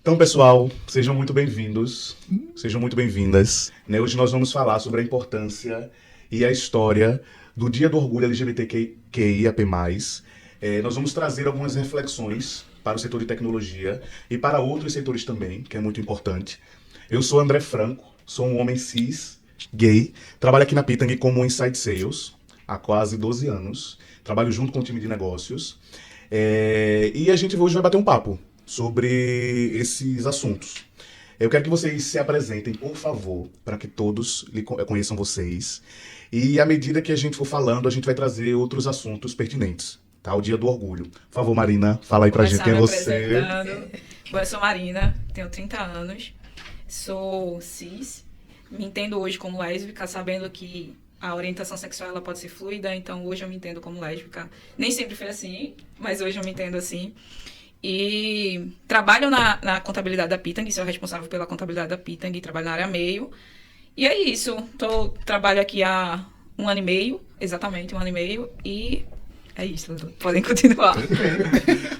Então, pessoal, sejam muito bem-vindos, sejam muito bem-vindas. Hoje nós vamos falar sobre a importância e a história do Dia do Orgulho LGBTQIAP+. Nós vamos trazer algumas reflexões para o setor de tecnologia e para outros setores também, que é muito importante. Eu sou André Franco, sou um homem cis, gay, trabalho aqui na Pitang como Inside Sales há quase 12 anos, trabalho junto com o time de negócios e a gente hoje vai bater um papo sobre esses assuntos. Eu quero que vocês se apresentem, por favor, para que todos conheçam vocês. E à medida que a gente for falando, a gente vai trazer outros assuntos pertinentes, tá? O Dia do Orgulho. Por favor, Marina, fala aí pra gente quem é você. Bom, eu sou Marina, tenho 30 anos, sou cis, me entendo hoje como lésbica, sabendo que a orientação sexual ela pode ser fluida, então hoje eu me entendo como lésbica. Nem sempre foi assim, mas hoje eu me entendo assim. E trabalho na contabilidade da Pitang, sou responsável pela contabilidade da Pitang, trabalho na área meio. E é isso, trabalho aqui há 1 ano e meio, exatamente 1 ano e meio, e é isso, podem continuar.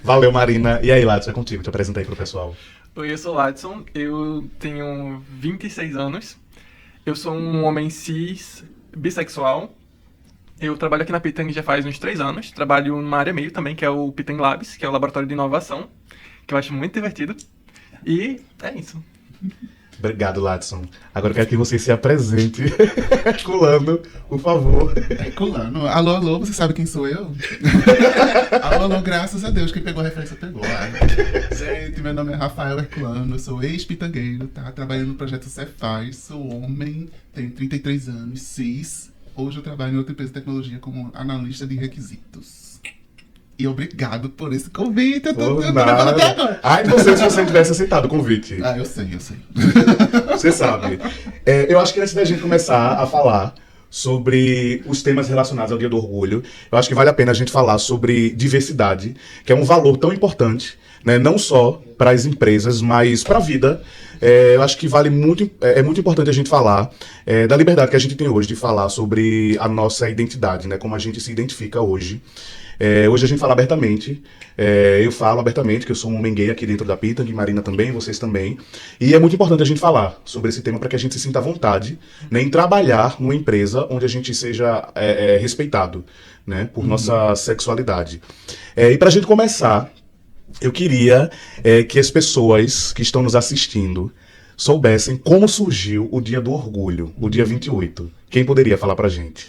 Valeu, Marina. E aí, Ladson, é contigo, te apresenta aí pro pessoal. Oi, eu sou Ladson, eu tenho 26 anos, eu sou um homem cis, bissexual. Eu trabalho aqui na Pitang já faz uns 3 anos. Trabalho numa área meio também, que é o Pitang Labs, que é o laboratório de inovação, que eu acho muito divertido. E é isso. Obrigado, Ladson. Agora eu quero que você se apresente. Herculano, por favor. Herculano. Alô, alô, você sabe quem sou eu? Alô, alô, graças a Deus. Quem pegou a referência, pegou. Gente, meu nome é Rafael Herculano, eu sou ex-pitangueiro, tá? Trabalhando no projeto Cefaz, sou homem, tenho 33 anos, cis. Hoje eu trabalho em outra empresa de tecnologia como analista de requisitos. E obrigado por esse convite. Eu tô até agora. Ai, não sei se você tivesse aceitado o convite. Ah, eu sei. Você sabe. Eu acho que antes da gente começar a falar sobre os temas relacionados ao Dia do Orgulho, eu acho que vale a pena a gente falar sobre diversidade, que é um valor tão importante, né, não só para as empresas, mas para a vida. Eu acho que é muito importante a gente falar da liberdade que a gente tem hoje de falar sobre a nossa identidade, né, como a gente se identifica hoje. Hoje a gente fala abertamente, eu falo abertamente que eu sou um homem gay aqui dentro da Pitang, Marina também, vocês também, e é muito importante a gente falar sobre esse tema para que a gente se sinta à vontade, né, em trabalhar numa empresa onde a gente seja respeitado, né, por nossa sexualidade. E para a gente começar, eu queria que as pessoas que estão nos assistindo soubessem como surgiu o Dia do Orgulho, o dia 28. Quem poderia falar pra gente?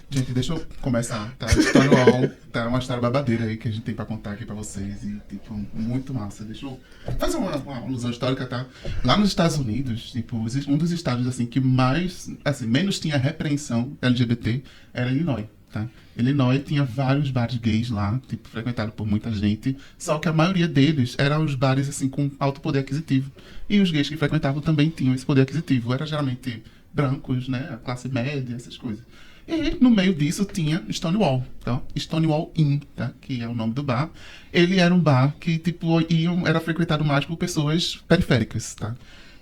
Gente, deixa eu começar, tá? História tá uma história babadeira aí que a gente tem pra contar aqui pra vocês e, tipo, muito massa. Deixa eu fazer uma alusão histórica, tá? Lá nos Estados Unidos, tipo, um dos estados, assim, que menos tinha repreensão LGBT era Illinois, tá? Illinois tinha vários bares gays lá, tipo, frequentado por muita gente, só que a maioria deles eram os bares, assim, com alto poder aquisitivo. E os gays que frequentavam também tinham esse poder aquisitivo. Era geralmente brancos, né? A classe média, essas coisas. E no meio disso tinha Stonewall, tá? Stonewall Inn, tá? Que é o nome do bar. Ele era um bar que, tipo, era frequentado mais por pessoas periféricas, tá?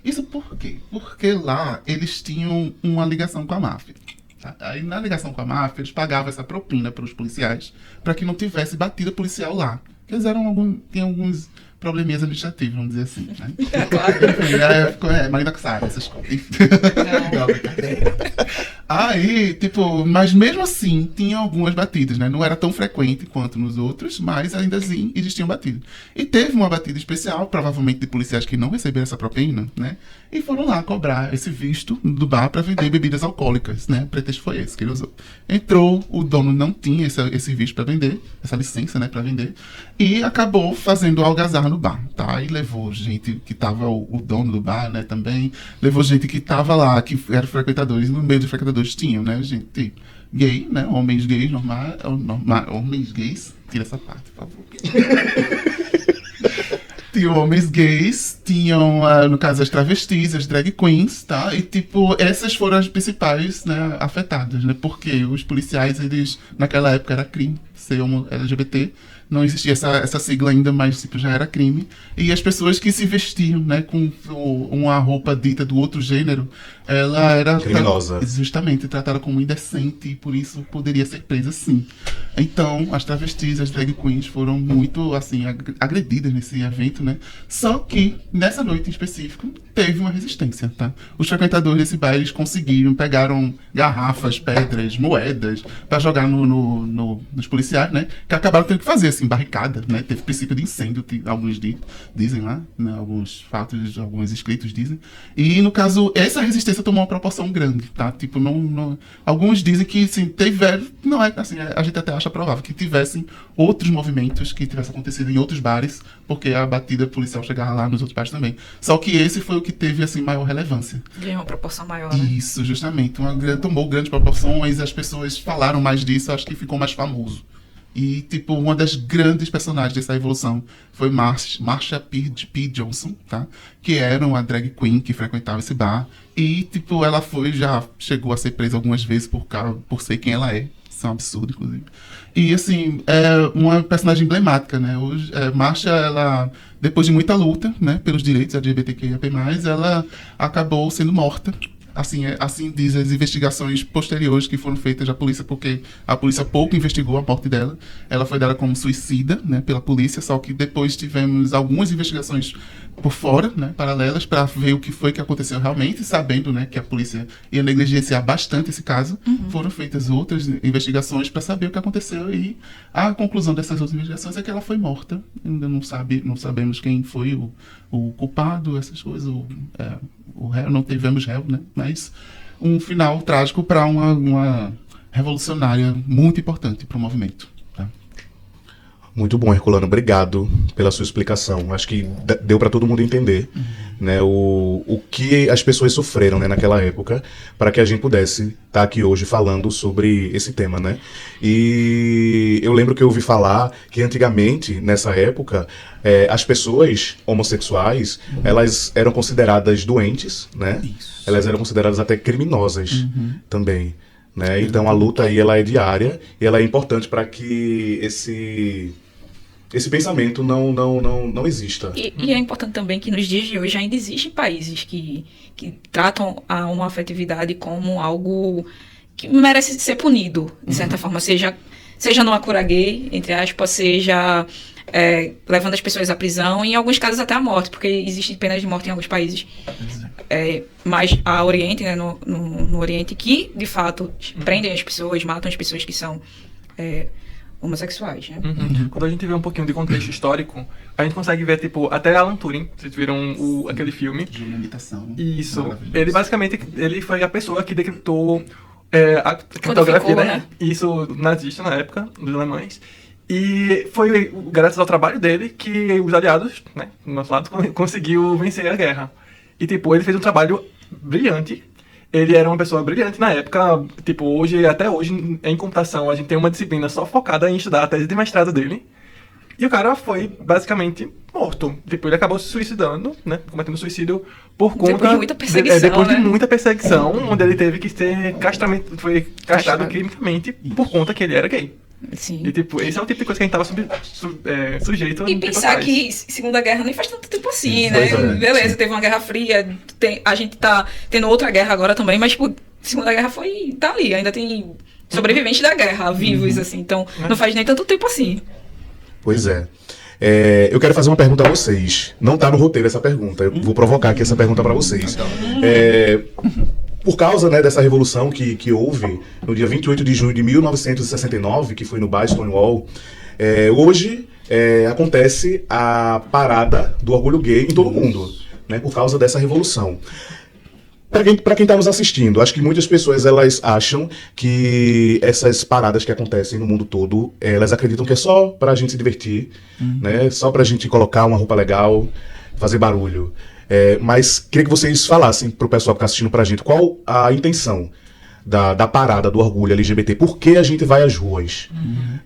Isso por quê? Porque lá eles tinham uma ligação com a máfia. Tá? Aí na ligação com a máfia eles pagavam essa propina para os policiais para que não tivesse batida policial lá. Porque eles tinham alguns probleminhas administrativos, vamos dizer assim, né? Claro. Marina que sabe essas coisas. Não, brincadeira. Aí, tipo, mas mesmo assim, tinha algumas batidas, né? Não era tão frequente quanto nos outros, mas ainda assim existiam batidas. E teve uma batida especial, provavelmente de policiais que não receberam essa propina, né? E foram lá cobrar esse visto do bar para vender bebidas alcoólicas, né? O pretexto foi esse que ele usou. Entrou, o dono não tinha esse visto para vender, essa licença, né, para vender, e acabou fazendo algazarra no bar, tá? E levou gente que tava, o dono do bar, né, também, levou gente que tava lá, que eram frequentadores, no meio dos frequentadores tinham, né, gente gay, né, homens gays, homens gays, tira essa parte, por favor. Tinham homens gays, tinham, no caso, as travestis, as drag queens, tá? E, tipo, essas foram as principais, né, afetadas, né? Porque os policiais, eles, naquela época, era crime ser LGBT, não existia essa sigla ainda, mas tipo, já era crime. E as pessoas que se vestiam, né, com uma roupa dita do outro gênero, ela era criminosa. Justamente tratada como indecente e por isso poderia ser presa sim. Então, as travestis, as drag queens foram muito, assim, agredidas nesse evento, né? Só que, nessa noite em específico, teve uma resistência, tá? Os frequentadores desse baile, eles pegaram garrafas, pedras, moedas, pra jogar nos policiais, né? Que acabaram tendo que fazer, assim, barricada, né? Teve princípio de incêndio, alguns dizem lá, né? Alguns fatos, alguns escritos dizem. E, no caso, essa resistência tomou uma proporção grande, tá? Tipo, alguns dizem que, assim, não é, assim, a gente até acha provável que tivessem outros movimentos que tivessem acontecido em outros bares, porque a batida policial chegava lá nos outros bares também. Só que esse foi o que teve, assim, maior relevância. Ganhou uma proporção maior, né? Isso, justamente. Tomou grandes proporções, as pessoas falaram mais disso, acho que ficou mais famoso. E, tipo, uma das grandes personagens dessa revolução foi Marsha P. Johnson, tá? Que era uma drag queen que frequentava esse bar. E, tipo, ela já chegou a ser presa algumas vezes por ser quem ela é. Isso é um absurdo, inclusive. E, assim, é uma personagem emblemática, né? Marsha, ela, depois de muita luta, né, pelos direitos LGBTQIA+, ela acabou sendo morta. Assim diz as investigações posteriores que foram feitas da polícia, porque a polícia pouco investigou a morte dela. Ela foi dada como suicida, né, pela polícia, só que depois tivemos algumas investigações por fora, né, paralelas, para ver o que foi que aconteceu realmente, sabendo, né, que a polícia ia negligenciar bastante esse caso. Foram feitas outras investigações para saber o que aconteceu e a conclusão dessas outras investigações é que ela foi morta. Ainda não sabemos quem foi o culpado, essas coisas, o réu, não tivemos réu, né? Mas um final trágico para uma revolucionária muito importante para o movimento. Tá? Muito bom, Herculano. Obrigado pela sua explicação. Acho que deu para todo mundo entender, né, o que as pessoas sofreram, né, naquela época, para que a gente pudesse estar aqui hoje falando sobre esse tema, né? E eu lembro que eu ouvi falar que antigamente, nessa época, as pessoas homossexuais, elas eram consideradas doentes, né? Isso. Elas eram consideradas até criminosas também, né? Então a luta aí, ela é diária e ela é importante para que esse pensamento não exista. E é importante também que nos dias de hoje ainda existem países que tratam a homoafetividade como algo que merece ser punido, de certa forma, seja numa cura gay, entre aspas, seja levando as pessoas à prisão, e em alguns casos até à morte, porque existe penas de morte em alguns países. Mas a Oriente, né, no Oriente, que de fato prendem as pessoas, matam as pessoas que são homossexuais, né? Quando a gente vê um pouquinho de contexto histórico, a gente consegue ver, tipo, até Alan Turing, vocês viram aquele filme. De uma imitação. Isso. Maravilhoso. Ele basicamente, ele foi a pessoa que decretou a criptografia, né? Isso nazista na época, dos alemães. E foi graças ao trabalho dele que os aliados, né, do nosso lado, conseguiu vencer a guerra. E, tipo, ele fez um trabalho brilhante. Ele era uma pessoa brilhante na época. Tipo, até hoje, em computação, a gente tem uma disciplina só focada em estudar a tese de mestrado dele. E o cara foi, basicamente, morto. Tipo, ele acabou se suicidando, né? Cometendo suicídio por conta... Depois de muita perseguição, depois né? de muita perseguição, onde ele teve que ser foi castrado quimicamente por conta que ele era gay. Sim. E, tipo, esse é o tipo de coisa que a gente tava sujeito. E pensar que Segunda Guerra nem faz tanto tempo assim, né? Pois é. Beleza, teve uma Guerra Fria, a gente tá tendo outra guerra agora também, mas, tipo, Segunda Guerra tá ali, ainda tem sobreviventes da guerra, vivos, assim, então não faz nem tanto tempo assim. Pois é. Eu quero fazer uma pergunta a vocês. Não está no roteiro essa pergunta. Eu vou provocar aqui essa pergunta para vocês. Por causa, né, dessa revolução que houve no dia 28 de junho de 1969, que foi no bar Stonewall, hoje acontece a parada do orgulho gay em todo o mundo, né, por causa dessa revolução. Para quem está nos assistindo, acho que muitas pessoas elas acham que essas paradas que acontecem no mundo todo, elas acreditam que é só para a gente se divertir, né? Só para a gente colocar uma roupa legal, fazer barulho. Mas queria que vocês falassem para o pessoal que está assistindo para a gente qual a intenção da parada do orgulho LGBT, por que a gente vai às ruas,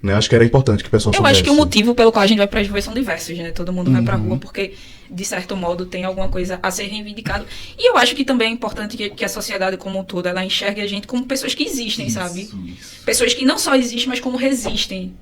né? Acho que era importante que o pessoal soubesse. Eu acho que o motivo pelo qual a gente vai para as ruas são diversos, né? Todo mundo vai para a rua porque, de certo modo, tem alguma coisa a ser reivindicado. E eu acho que também é importante que a sociedade como um todo, ela enxergue a gente como pessoas que existem, sabe? Isso. Pessoas que não só existem, mas como resistem.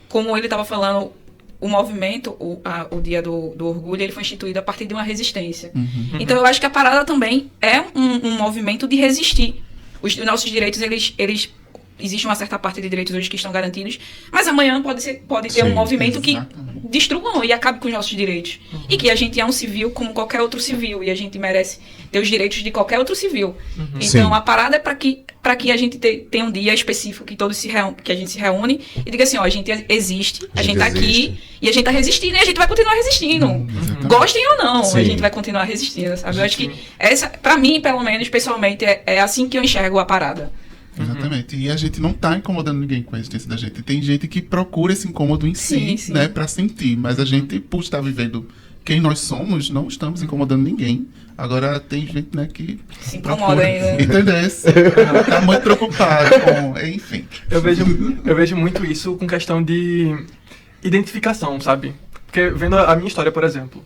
Como ele estava falando, o movimento, o Dia do Orgulho, ele foi instituído a partir de uma resistência. Então eu acho que a parada também é um movimento de resistir. Os nossos direitos, eles existe uma certa parte de direitos hoje que estão garantidos, mas amanhã pode ter um Sim, movimento que exatamente. destrua e acabe com os nossos direitos. E que a gente é um civil como qualquer outro civil, e a gente merece ter os direitos de qualquer outro civil. Então, Sim. a parada é para que a gente tenha um dia específico que todos que a gente se reúne e diga assim, ó, a gente existe, a gente tá aqui existe. e a gente tá resistindo e a gente vai continuar resistindo. Exatamente. Gostem ou não, Sim. a gente vai continuar resistindo, sabe? Eu acho que essa, pra mim, pelo menos, pessoalmente, é assim que eu enxergo a parada. Exatamente. E a gente não tá incomodando ninguém com a existência da gente. Tem gente que procura esse incômodo em Sim, si, sim. né, pra sentir. Mas a gente, por estar vivendo quem nós somos, não estamos incomodando ninguém. Agora tem gente, né, que Se incomoda ainda. Entendeu? Tá muito preocupado com... Enfim. Eu vejo muito isso com questão de identificação, sabe? Porque vendo a minha história, por exemplo,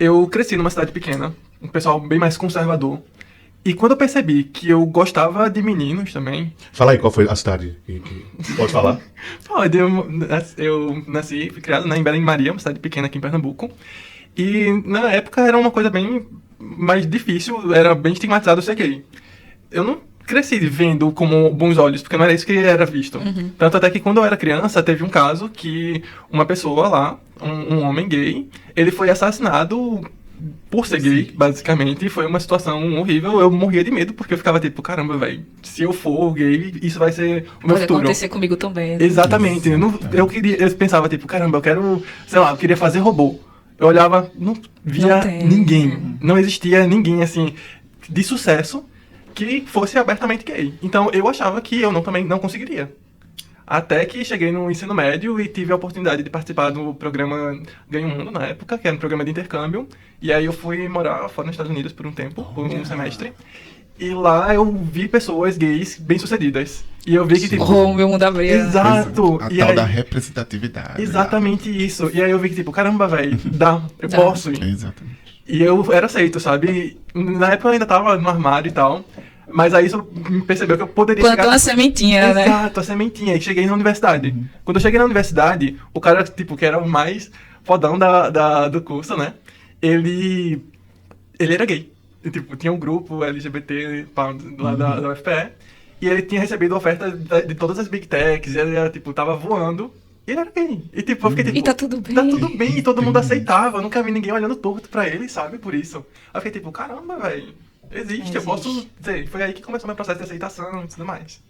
eu cresci numa cidade pequena, um pessoal bem mais conservador. E quando eu percebi que eu gostava de meninos também... Fala aí qual foi a cidade. Pode falar? Pode, eu nasci, fui criado em Belém de Maria, uma cidade pequena aqui em Pernambuco. E na época era uma coisa bem mais difícil, era bem estigmatizado ser gay. Eu não cresci vendo com bons olhos, porque não era isso que era visto. Tanto até que quando eu era criança, teve um caso que uma pessoa lá, um homem gay, ele foi assassinado por ser gay, basicamente, e foi uma situação horrível. Eu morria de medo, porque eu ficava tipo, caramba, velho, se eu for gay, isso vai ser o meu Pode futuro. acontecer comigo também. Né? Exatamente. Eu pensava, tipo, caramba, eu quero, sei lá, eu queria fazer robô. Eu olhava, não via Não tem. ninguém. Não existia ninguém, assim, de sucesso que fosse abertamente gay. Então, eu achava que eu também não conseguiria. Até que cheguei no ensino médio e tive a oportunidade de participar do programa Ganho Mundo, na época, que era um programa de intercâmbio. E aí eu fui morar fora nos Estados Unidos por um tempo, por um semestre. E lá eu vi pessoas gays bem-sucedidas. E eu vi que, tipo... Oh, meu mundo abriu. Exato! A E tal aí- da representatividade. Exatamente isso. E aí eu vi que, tipo, caramba, velho, eu Dá. posso. Exatamente. E eu era aceito, sabe? Na época eu ainda tava no armário e tal. Mas aí isso me percebeu que eu poderia Plantou chegar... uma sementinha, né? Exato, a sementinha. E cheguei na universidade. Quando eu cheguei na universidade, o cara, tipo, que era o mais fodão do curso, né? Ele era gay. E, tipo, tinha um grupo LGBT lá da UFPE. E ele tinha recebido oferta de todas as Big Techs. E ele, tipo, tava voando. E ele era gay. E, tipo, eu fiquei, tipo... E tá tudo bem. Tá tudo bem, e todo mundo aceitava. Eu nunca vi ninguém olhando torto pra ele, sabe? Por isso. Aí eu fiquei, tipo, caramba, velho. Existe, eu posso dizer. Foi aí que começou meu processo de aceitação e tudo mais.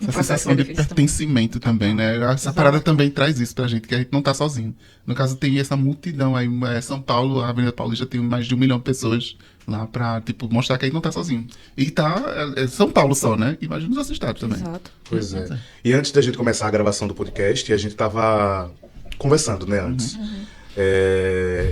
Essa processo sensação de difícil pertencimento também, né? Essa parada também traz isso pra gente, que a gente não tá sozinho. No caso, tem essa multidão aí, São Paulo, a Avenida Paulista tem mais de 1 milhão de pessoas lá pra, tipo, mostrar que a gente não tá sozinho. E tá, é São Paulo só, né? Imagina os outros estados também. Exato. Pois é. E antes da gente começar a gravação do podcast, a gente tava conversando, né, antes.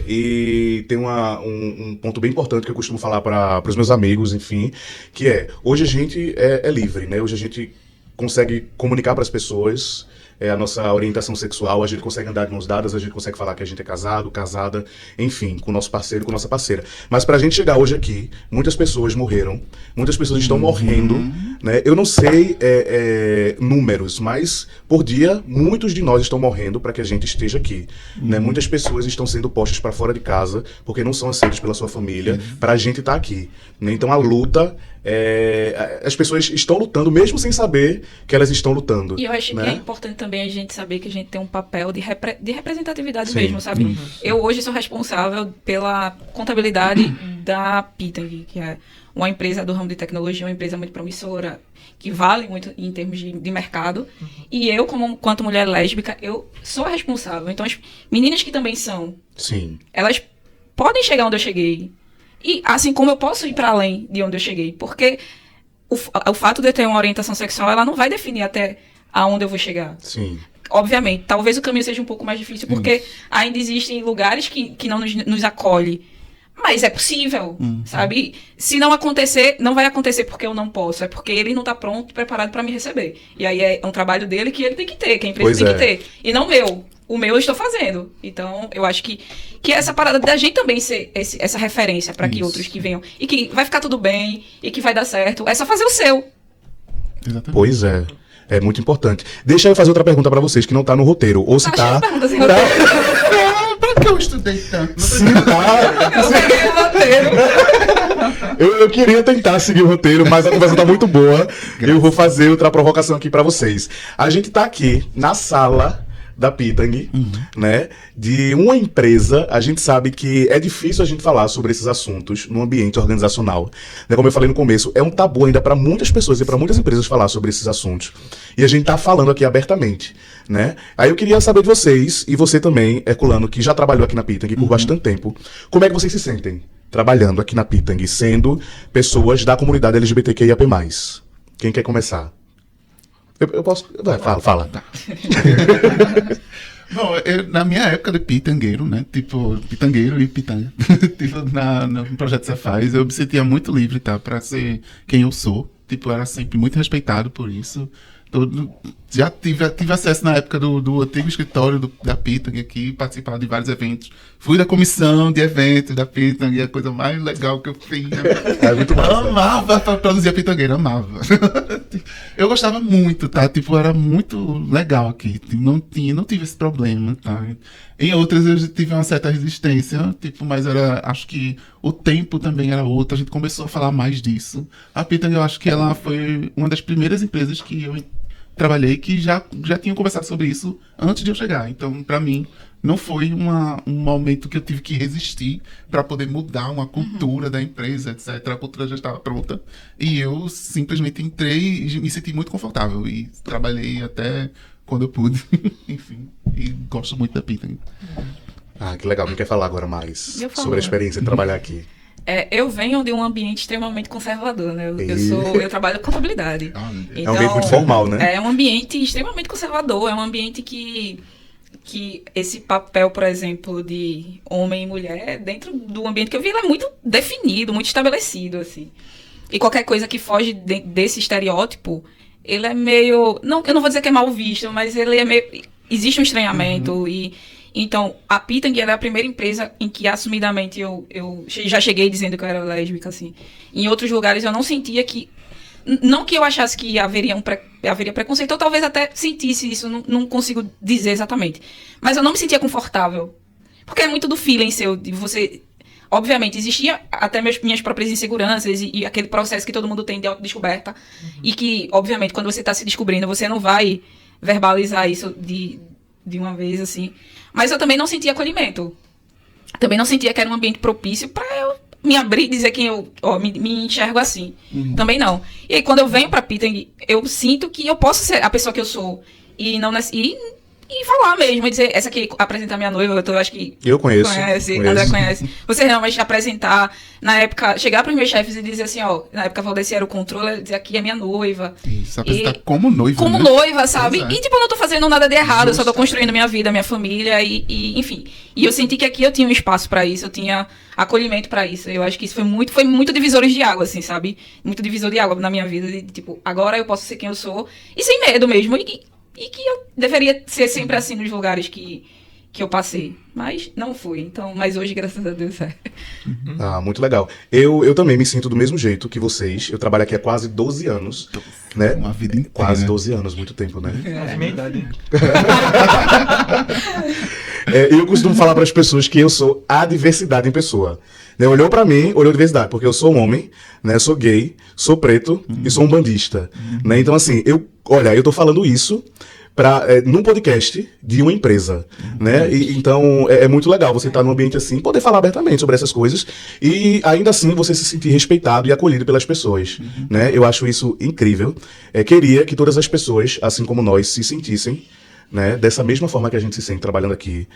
E tem um ponto bem importante que eu costumo falar para os meus amigos, enfim, que é, hoje a gente é livre, né? Hoje a gente consegue comunicar para as pessoas a nossa orientação sexual, a gente consegue andar de mãos dadas, a gente consegue falar que a gente é casado, casada, enfim, com o nosso parceiro, com a nossa parceira. Mas pra gente chegar hoje aqui, muitas pessoas morreram, muitas pessoas estão morrendo, né? Eu não sei números, mas por dia, muitos de nós estão morrendo para que a gente esteja aqui, né? Muitas pessoas estão sendo postas para fora de casa porque não são aceitas pela sua família, para a gente estar aqui, né? Então a luta, as pessoas estão lutando mesmo sem saber que elas estão lutando. E eu acho né? que é importante também a gente saber que a gente tem um papel de representatividade Sim. mesmo, sabe? Eu hoje sou responsável pela contabilidade da Pitang, que é uma empresa do ramo de tecnologia, uma empresa muito promissora, que vale muito em termos de mercado. E eu, quanto mulher lésbica, eu sou a responsável. Então, as meninas que também são, Sim. elas podem chegar onde eu cheguei. E assim como eu posso ir para além de onde eu cheguei. Porque o fato de eu ter uma orientação sexual, ela não vai definir até aonde eu vou chegar. Sim. Obviamente, talvez o caminho seja um pouco mais difícil, porque ainda existem lugares que não nos acolhem. Mas é possível, sabe? Se não acontecer, não vai acontecer porque eu não posso. É porque ele não está pronto, preparado para me receber. E aí é um trabalho dele que ele tem que ter, que a empresa Pois tem é. que ter. E não meu. O meu eu estou fazendo. Então, eu acho que essa parada da gente também ser essa referência para que Isso. outros que venham. E que vai ficar tudo bem, e que vai dar certo. É só fazer o seu. Exatamente. Pois é. É muito importante. Deixa eu fazer outra pergunta pra vocês que não tá no roteiro. Ou se Tá cheio tá. de perguntas em tá roteiro. Por que eu estudei tanto? se tá. Eu peguei o roteiro. Eu queria tentar seguir o roteiro, mas a conversa tá muito boa. Eu vou fazer outra provocação aqui pra vocês. A gente tá aqui na sala da Pitang, né, de uma empresa. A gente sabe que é difícil a gente falar sobre esses assuntos no ambiente organizacional, né, como eu falei no começo, é um tabu ainda para muitas pessoas e para muitas empresas falar sobre esses assuntos, e a gente tá falando aqui abertamente, né. Aí eu queria saber de vocês, e você também, Herculano, que já trabalhou aqui na Pitang por bastante tempo, como é que vocês se sentem trabalhando aqui na Pitang, sendo pessoas da comunidade LGBTQIAP+. Quem quer começar? Eu posso... Vai, fala. Tá. Bom, na minha época de pitangueiro, né? Tipo, pitangueiro e pitanga. Tipo, no Projeto Cefaz, eu me sentia muito livre, tá? Pra ser quem eu sou. Tipo, eu era sempre muito respeitado por isso. Já tive acesso na época do antigo escritório da Pitang aqui, participava de vários eventos. Fui da comissão de eventos da Pitang, a coisa mais legal que eu fiz. É muito massa. Amava produzir a pitangueira, amava. Eu gostava muito, tá? Tipo, era muito legal aqui. Não tive esse problema, tá? Em outras eu tive uma certa resistência, tipo, mas acho que o tempo também era outro, a gente começou a falar mais disso. A Pitang, eu acho que ela foi uma das primeiras empresas que eu trabalhei que já tinham conversado sobre isso antes de eu chegar. Então, para mim, não foi um momento que eu tive que resistir para poder mudar uma cultura da empresa, etc. A cultura já estava pronta. E eu simplesmente entrei e me senti muito confortável. E trabalhei até quando eu pude. Enfim, e gosto muito da Pitang. Ah, que legal. Quem quer falar agora mais Eu falo. sobre a experiência de trabalhar aqui? Eu venho de um ambiente extremamente conservador, né? Eu trabalho com contabilidade. É um ambiente muito formal, né? É um ambiente extremamente conservador, é um ambiente que esse papel, por exemplo, de homem e mulher, dentro do ambiente que eu vi, ele é muito definido, muito estabelecido, assim. E qualquer coisa que foge desse estereótipo, ele é meio... eu não vou dizer que é mal visto, mas ele é meio... Existe um estranhamento e... Então, a Pitang é a primeira empresa em que, assumidamente, eu já cheguei dizendo que eu era lésbica, assim. Em outros lugares, eu não sentia que... Não que eu achasse que haveria preconceito, ou talvez até sentisse isso, não consigo dizer exatamente. Mas eu não me sentia confortável. Porque é muito do feeling seu, de você... Obviamente, existia até minhas próprias inseguranças e aquele processo que todo mundo tem de autodescoberta. E que, obviamente, quando você está se descobrindo, você não vai verbalizar isso de uma vez, assim. Mas eu também não sentia acolhimento. Também não sentia que era um ambiente propício para eu me abrir e dizer quem eu me enxergo assim. Também não. E aí, quando eu venho pra Pitang, eu sinto que eu posso ser a pessoa que eu sou. E falar mesmo, e dizer, essa aqui, apresentar minha noiva, eu acho que... Eu conheço. André conhece. Você realmente apresentar, na época, chegar pros meus chefes e dizer assim, na época a Valdeci era o controller, dizer, aqui é minha noiva. Isso, apresentar como noiva, como né? noiva, sabe? Exato. E, tipo, eu não tô fazendo nada de errado, eu só tô construindo minha vida, minha família, enfim. E eu senti que aqui eu tinha um espaço pra isso, eu tinha acolhimento pra isso. Eu acho que isso foi muito divisores de água, assim, sabe? Muito divisor de água na minha vida, de, tipo, agora eu posso ser quem eu sou, e sem medo mesmo, e que eu deveria ser sempre assim nos lugares que eu passei. Mas não fui. Então, mas hoje, graças a Deus, é. Ah, muito legal. Eu também me sinto do mesmo jeito que vocês. Eu trabalho aqui há quase 12 anos. Né? Uma vida inteira. Quase 12 anos, muito tempo, né? É a minha idade. Eu costumo falar para as pessoas que eu sou a diversidade em pessoa. Né? Olhou para mim, olhou diversidade, porque eu sou um homem, né? Sou gay, sou preto e sou um bandista. Né? Então, assim, eu tô falando isso num podcast de uma empresa, né? Então, é muito legal você estar num ambiente assim, poder falar abertamente sobre essas coisas e ainda assim você se sentir respeitado e acolhido pelas pessoas, né? Eu acho isso incrível. Queria que todas as pessoas, assim como nós, se sentissem, né, dessa mesma forma que a gente se sente trabalhando aqui.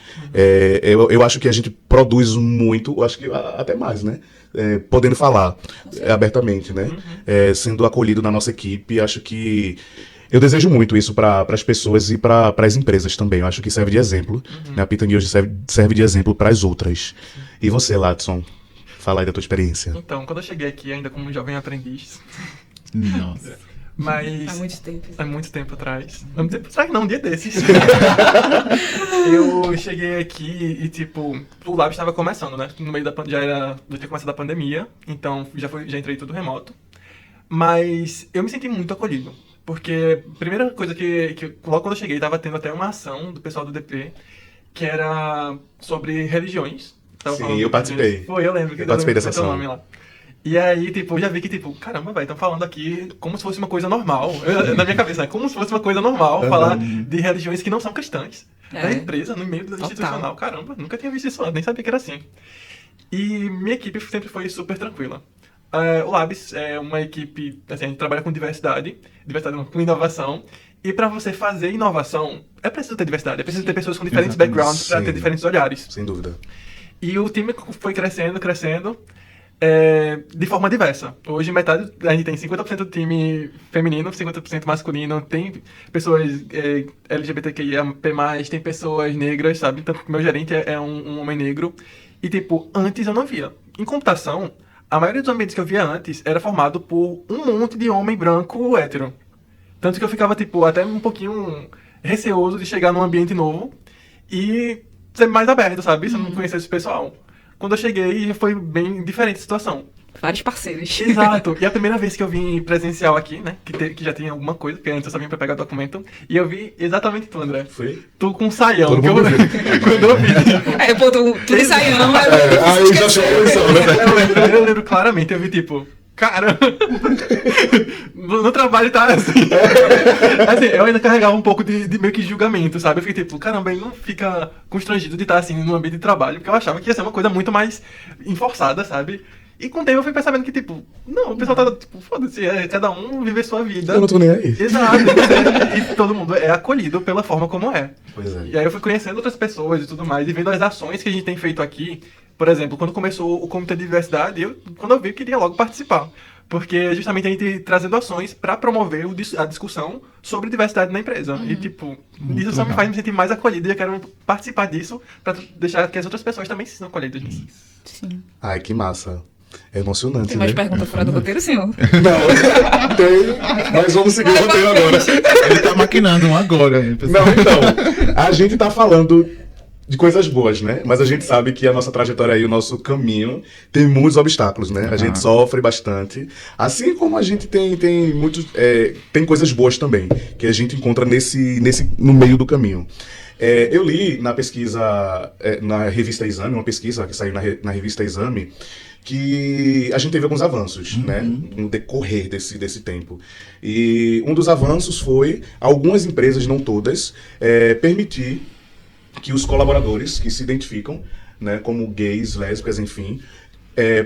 Eu acho que a gente produz muito, acho que até mais, né? Podendo falar abertamente, né? Sendo acolhido na nossa equipe, acho que eu desejo muito isso para as pessoas e para as empresas também. Eu acho que serve de exemplo. Né? A Pitang hoje serve de exemplo para as outras. E você, Ladson, fala aí da tua experiência. Então, quando eu cheguei aqui, ainda como jovem aprendiz, Nossa. mas... Há muito tempo. Há muito tempo atrás. Há muito tempo atrás não, um dia desses. Eu cheguei aqui e, tipo, o Lab estava começando, né? No meio da já tinha começado a pandemia, então já entrei tudo remoto. Mas eu me senti muito acolhido. Porque a primeira coisa que logo quando eu cheguei, estava tendo até uma ação do pessoal do DP, que era sobre religiões. Sim, eu participei. Foi, eu lembro. Eu participei dessa ação. Nome lá. E aí, tipo, eu já vi que, tipo, caramba, velho, estão falando aqui como se fosse uma coisa normal. Na minha cabeça, né? Como se fosse uma coisa normal falar de religiões que não são cristãs. Na empresa, no meio do institucional. Caramba, nunca tinha visto isso antes, nem sabia que era assim. E minha equipe sempre foi super tranquila. O Labs é uma equipe, assim, a gente trabalha com diversidade não, com inovação. E para você fazer inovação, é preciso ter diversidade, é preciso ter pessoas com diferentes backgrounds para ter diferentes olhares. Sem dúvida. E o time foi crescendo, de forma diversa. Hoje, metade, a gente tem 50% do time feminino, 50% masculino, tem pessoas LGBTQIA+, tem pessoas negras, sabe? Tanto que meu gerente é um homem negro. E, tipo, antes eu não via. Em computação, a maioria dos ambientes que eu via antes era formado por um monte de homem branco hétero. Tanto que eu ficava, tipo, até um pouquinho receoso de chegar num ambiente novo e ser mais aberto, sabe? Se eu não conhecesse esse pessoal. Quando eu cheguei, foi bem diferente a situação. Vários parceiros. Exato. E a primeira vez que eu vim presencial aqui, né? Que já tinha alguma coisa, porque antes eu só vim pra pegar documento. E eu vi exatamente tu, André. Foi? Tu com um saião. Todo Que mundo viu. quando eu vi, tipo... Aí, pô, tudo saião. Aí já chegou a lição, né? Eu lembro claramente, eu vi tipo... Cara, no trabalho tá assim. Assim, eu ainda carregava um pouco de meio que julgamento, sabe? Eu fiquei tipo, caramba, ele não fica constrangido de estar assim no ambiente de trabalho, porque eu achava que ia ser uma coisa muito mais enforçada, sabe? E com o tempo eu fui percebendo que, tipo, não, o pessoal tá, tipo, foda-se, cada um vive sua vida. Eu não tô nem aí. Exato. E todo mundo é acolhido pela forma como é. Pois é. E aí eu fui conhecendo outras pessoas e tudo mais, e vendo as ações que a gente tem feito aqui. Por exemplo, quando começou o Comitê de Diversidade, quando eu vi, eu queria logo participar. Porque justamente a gente trazendo ações para promover a discussão sobre diversidade na empresa. E, tipo, isso só me faz me sentir mais acolhido e eu quero participar disso para deixar que as outras pessoas também se sintam acolhidas nisso. Sim. Ai, que massa. É emocionante, Tem mais né? perguntas fora do roteiro, senhor? Não, tem, mas vamos seguir o roteiro agora. Ele tá maquinando um agora, hein, pessoal. Não, então, a gente tá falando de coisas boas, né? Mas a gente sabe que a nossa trajetória aí, o nosso caminho, tem muitos obstáculos, né? A gente sofre bastante. Assim como a gente tem muitos. Tem coisas boas também, que a gente encontra no meio do caminho. Eu li na pesquisa, na revista Exame, uma pesquisa que saiu na revista Exame, que a gente teve alguns avanços, né, no decorrer desse tempo. E um dos avanços foi algumas empresas, não todas, permitir que os colaboradores que se identificam, né, como gays, lésbicas, enfim,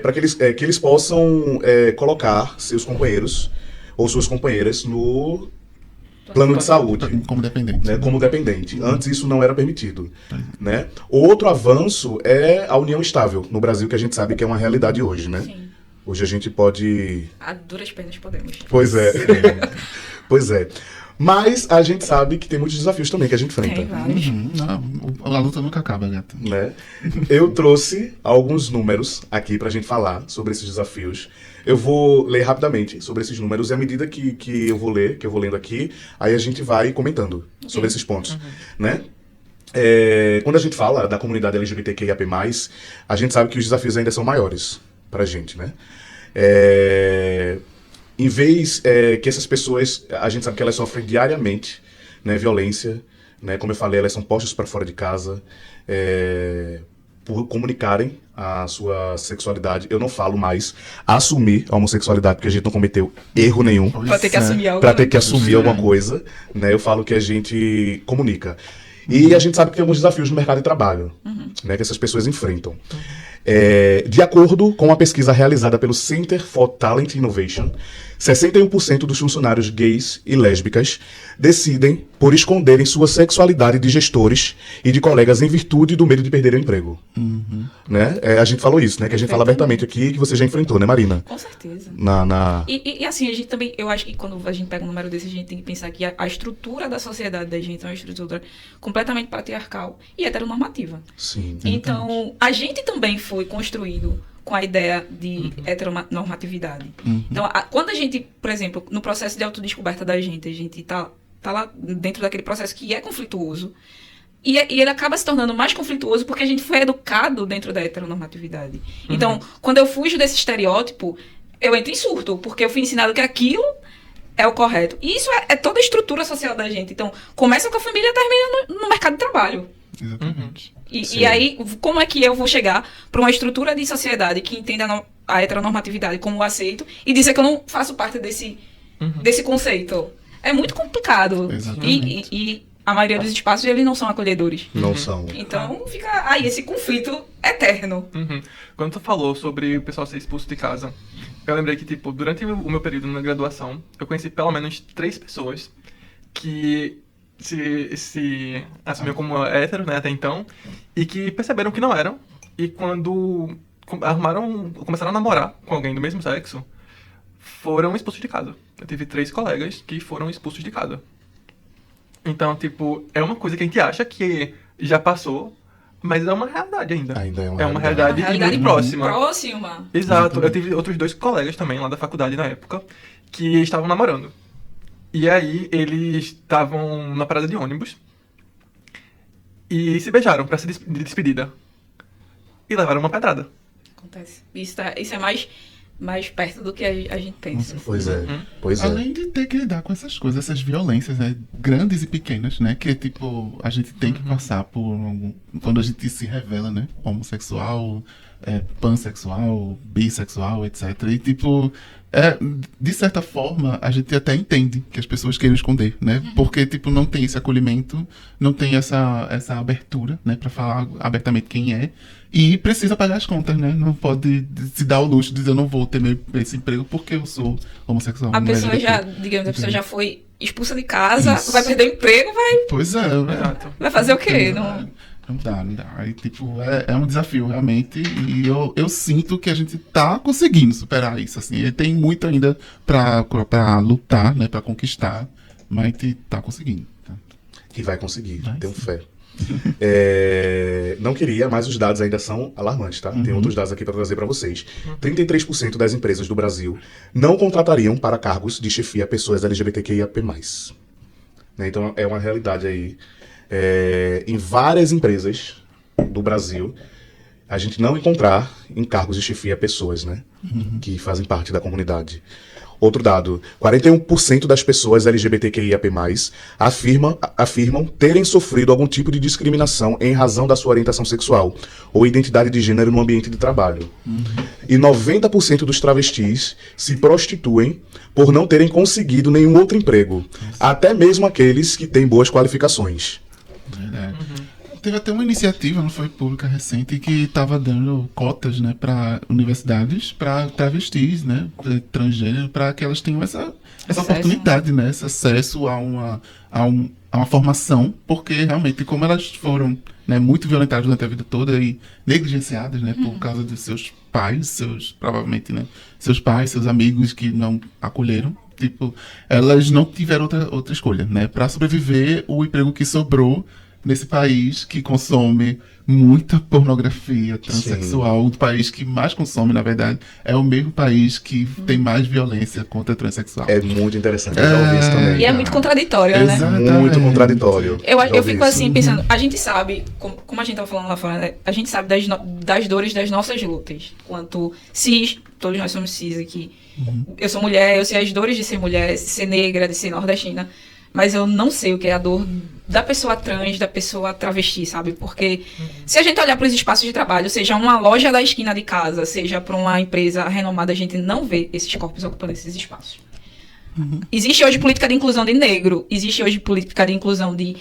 para que eles possam colocar seus companheiros ou suas companheiras no plano de saúde. Como dependente. Né, como dependente. Antes isso não era permitido. Né? Outro avanço é a união estável no Brasil, que a gente sabe que é uma realidade hoje. Né? Sim. Hoje a gente pode... A duras penas podemos. Pois é. Pois é. Mas a gente sabe que tem muitos desafios também que a gente enfrenta. Tem vários. Não, a luta nunca acaba, gato. Né? Eu trouxe alguns números aqui pra gente falar sobre esses desafios. Eu vou ler rapidamente sobre esses números e à medida que eu vou lendo aqui, aí a gente vai comentando sobre esses pontos. Né? Quando a gente fala da comunidade LGBTQIAP+, a gente sabe que os desafios ainda são maiores pra gente, né? Em vez que essas pessoas, a gente sabe que elas sofrem diariamente, né, violência, né, como eu falei, elas são postas para fora de casa, por comunicarem a sua sexualidade. Eu não falo mais assumir a homossexualidade, porque a gente não cometeu erro nenhum. Pra ter que assumir algo. Pra ter que assumir alguma coisa, né? Eu falo que a gente comunica. E a gente sabe que tem alguns desafios no mercado de trabalho, né, que essas pessoas enfrentam. De acordo com uma pesquisa realizada pelo Center for Talent Innovation, 61% dos funcionários gays e lésbicas decidem por esconderem sua sexualidade de gestores e de colegas em virtude do medo de perder o emprego. Né? A gente falou isso, né? Que a gente fala abertamente aqui, que você já enfrentou, né, Marina? Com certeza. E assim, a gente também, eu acho que quando a gente pega um número desse, a gente tem que pensar que a estrutura da sociedade da gente é uma estrutura completamente patriarcal e heteronormativa. Sim. Então, a gente também foi construído com a ideia de heteronormatividade. Então, quando a gente, por exemplo, no processo de autodescoberta da gente, a gente tá lá dentro daquele processo que é conflituoso, e ele acaba se tornando mais conflituoso porque a gente foi educado dentro da heteronormatividade. Então, quando eu fujo desse estereótipo, eu entro em surto, porque eu fui ensinado que aquilo é o correto. E isso é toda a estrutura social da gente. Então, começa com a família e termina no mercado de trabalho. Exatamente. E aí, como é que eu vou chegar para uma estrutura de sociedade que entenda a heteronormatividade como aceito e dizer que eu não faço parte desse conceito. É muito complicado. Exatamente. E a maioria dos espaços, eles não são acolhedores. Não são. Então, fica aí esse conflito eterno. Quando tu falou sobre o pessoal ser expulso de casa, eu lembrei que, tipo, durante o meu período na graduação, eu conheci pelo menos 3 pessoas que se assumiam como hétero, né, até então, e que perceberam que não eram, e quando começaram a namorar com alguém do mesmo sexo, foram expulsos de casa. Eu tive 3 colegas que foram expulsos de casa. Então, tipo, é uma coisa que a gente acha que já passou, mas é uma realidade ainda. Ainda é uma realidade. realidade. E Realidade muito próxima. Próxima. Exato. Eu tive outros 2 colegas também lá da faculdade na época que estavam namorando. E aí eles estavam na parada de ônibus e se beijaram pra se de despedida. E levaram uma pedrada. Acontece. Isso é mais perto do que a gente pensa. Pois é. Pois é. Além de ter que lidar com essas coisas, essas violências, né, grandes e pequenas, né, que tipo, a gente tem que passar por quando a gente se revela, né, homossexual, pansexual, bissexual, etc. E tipo, de certa forma, a gente até entende que as pessoas queiram esconder, né, porque tipo, não tem esse acolhimento, não tem essa abertura, né, pra falar abertamente quem é. E precisa pagar as contas, né? Não pode se dar o luxo de dizer eu não vou ter esse emprego porque eu sou homossexual. A pessoa já foi expulsa de casa, vai perder o emprego, Pois é. Exato. vai fazer o quê? Não dá. Aí, tipo, é um desafio, realmente. E eu sinto que a gente tá conseguindo superar isso, assim. E tem muito ainda pra lutar, né? Pra conquistar. Mas a gente tá conseguindo. Tá? E vai conseguir, Vai tenho sim. fé. Não queria, mas os dados ainda são alarmantes, tá? Tem outros dados aqui para trazer para vocês. 33% das empresas do Brasil não contratariam para cargos de chefia pessoas LGBTQIAP+. Né? Então é uma realidade aí. Em várias empresas do Brasil, a gente não encontrar em cargos de chefia pessoas, né? Que fazem parte da comunidade. Outro dado, 41% das pessoas LGBTQIAP+, afirmam terem sofrido algum tipo de discriminação em razão da sua orientação sexual ou identidade de gênero no ambiente de trabalho. E 90% dos travestis se prostituem por não terem conseguido nenhum outro emprego, até mesmo aqueles que têm boas qualificações. Verdade. Teve até uma iniciativa, não foi pública, recente, que estava dando cotas, né, para universidades, para travestis, né, transgênero, para que elas tenham essa oportunidade, né, esse acesso a uma formação, porque realmente, como elas foram, né, muito violentadas durante a vida toda e negligenciadas, né, por causa de seus pais, provavelmente, né, seus pais, seus amigos que não acolheram, tipo, elas não tiveram outra escolha, né, para sobreviver, o emprego que sobrou nesse país que consome muita pornografia transexual, o país que mais consome, na verdade, é o mesmo país que tem mais violência contra transexual. É muito interessante, eu já ouvi isso também. E é muito contraditório, né? Exatamente. Muito contraditório. Eu Já fico ouvi isso. assim, pensando, a gente sabe, como a gente tava falando lá fora, né? A gente sabe das dores das nossas lutas. Quanto cis, todos nós somos cis aqui. Eu sou mulher, eu sei as dores de ser mulher, de ser negra, de ser nordestina. Mas eu não sei o que é a dor da pessoa trans, da pessoa travesti, sabe? Porque se a gente olhar para os espaços de trabalho, seja uma loja da esquina de casa, seja para uma empresa renomada, a gente não vê esses corpos ocupando esses espaços. Existe hoje política de inclusão de negro, existe hoje política de inclusão de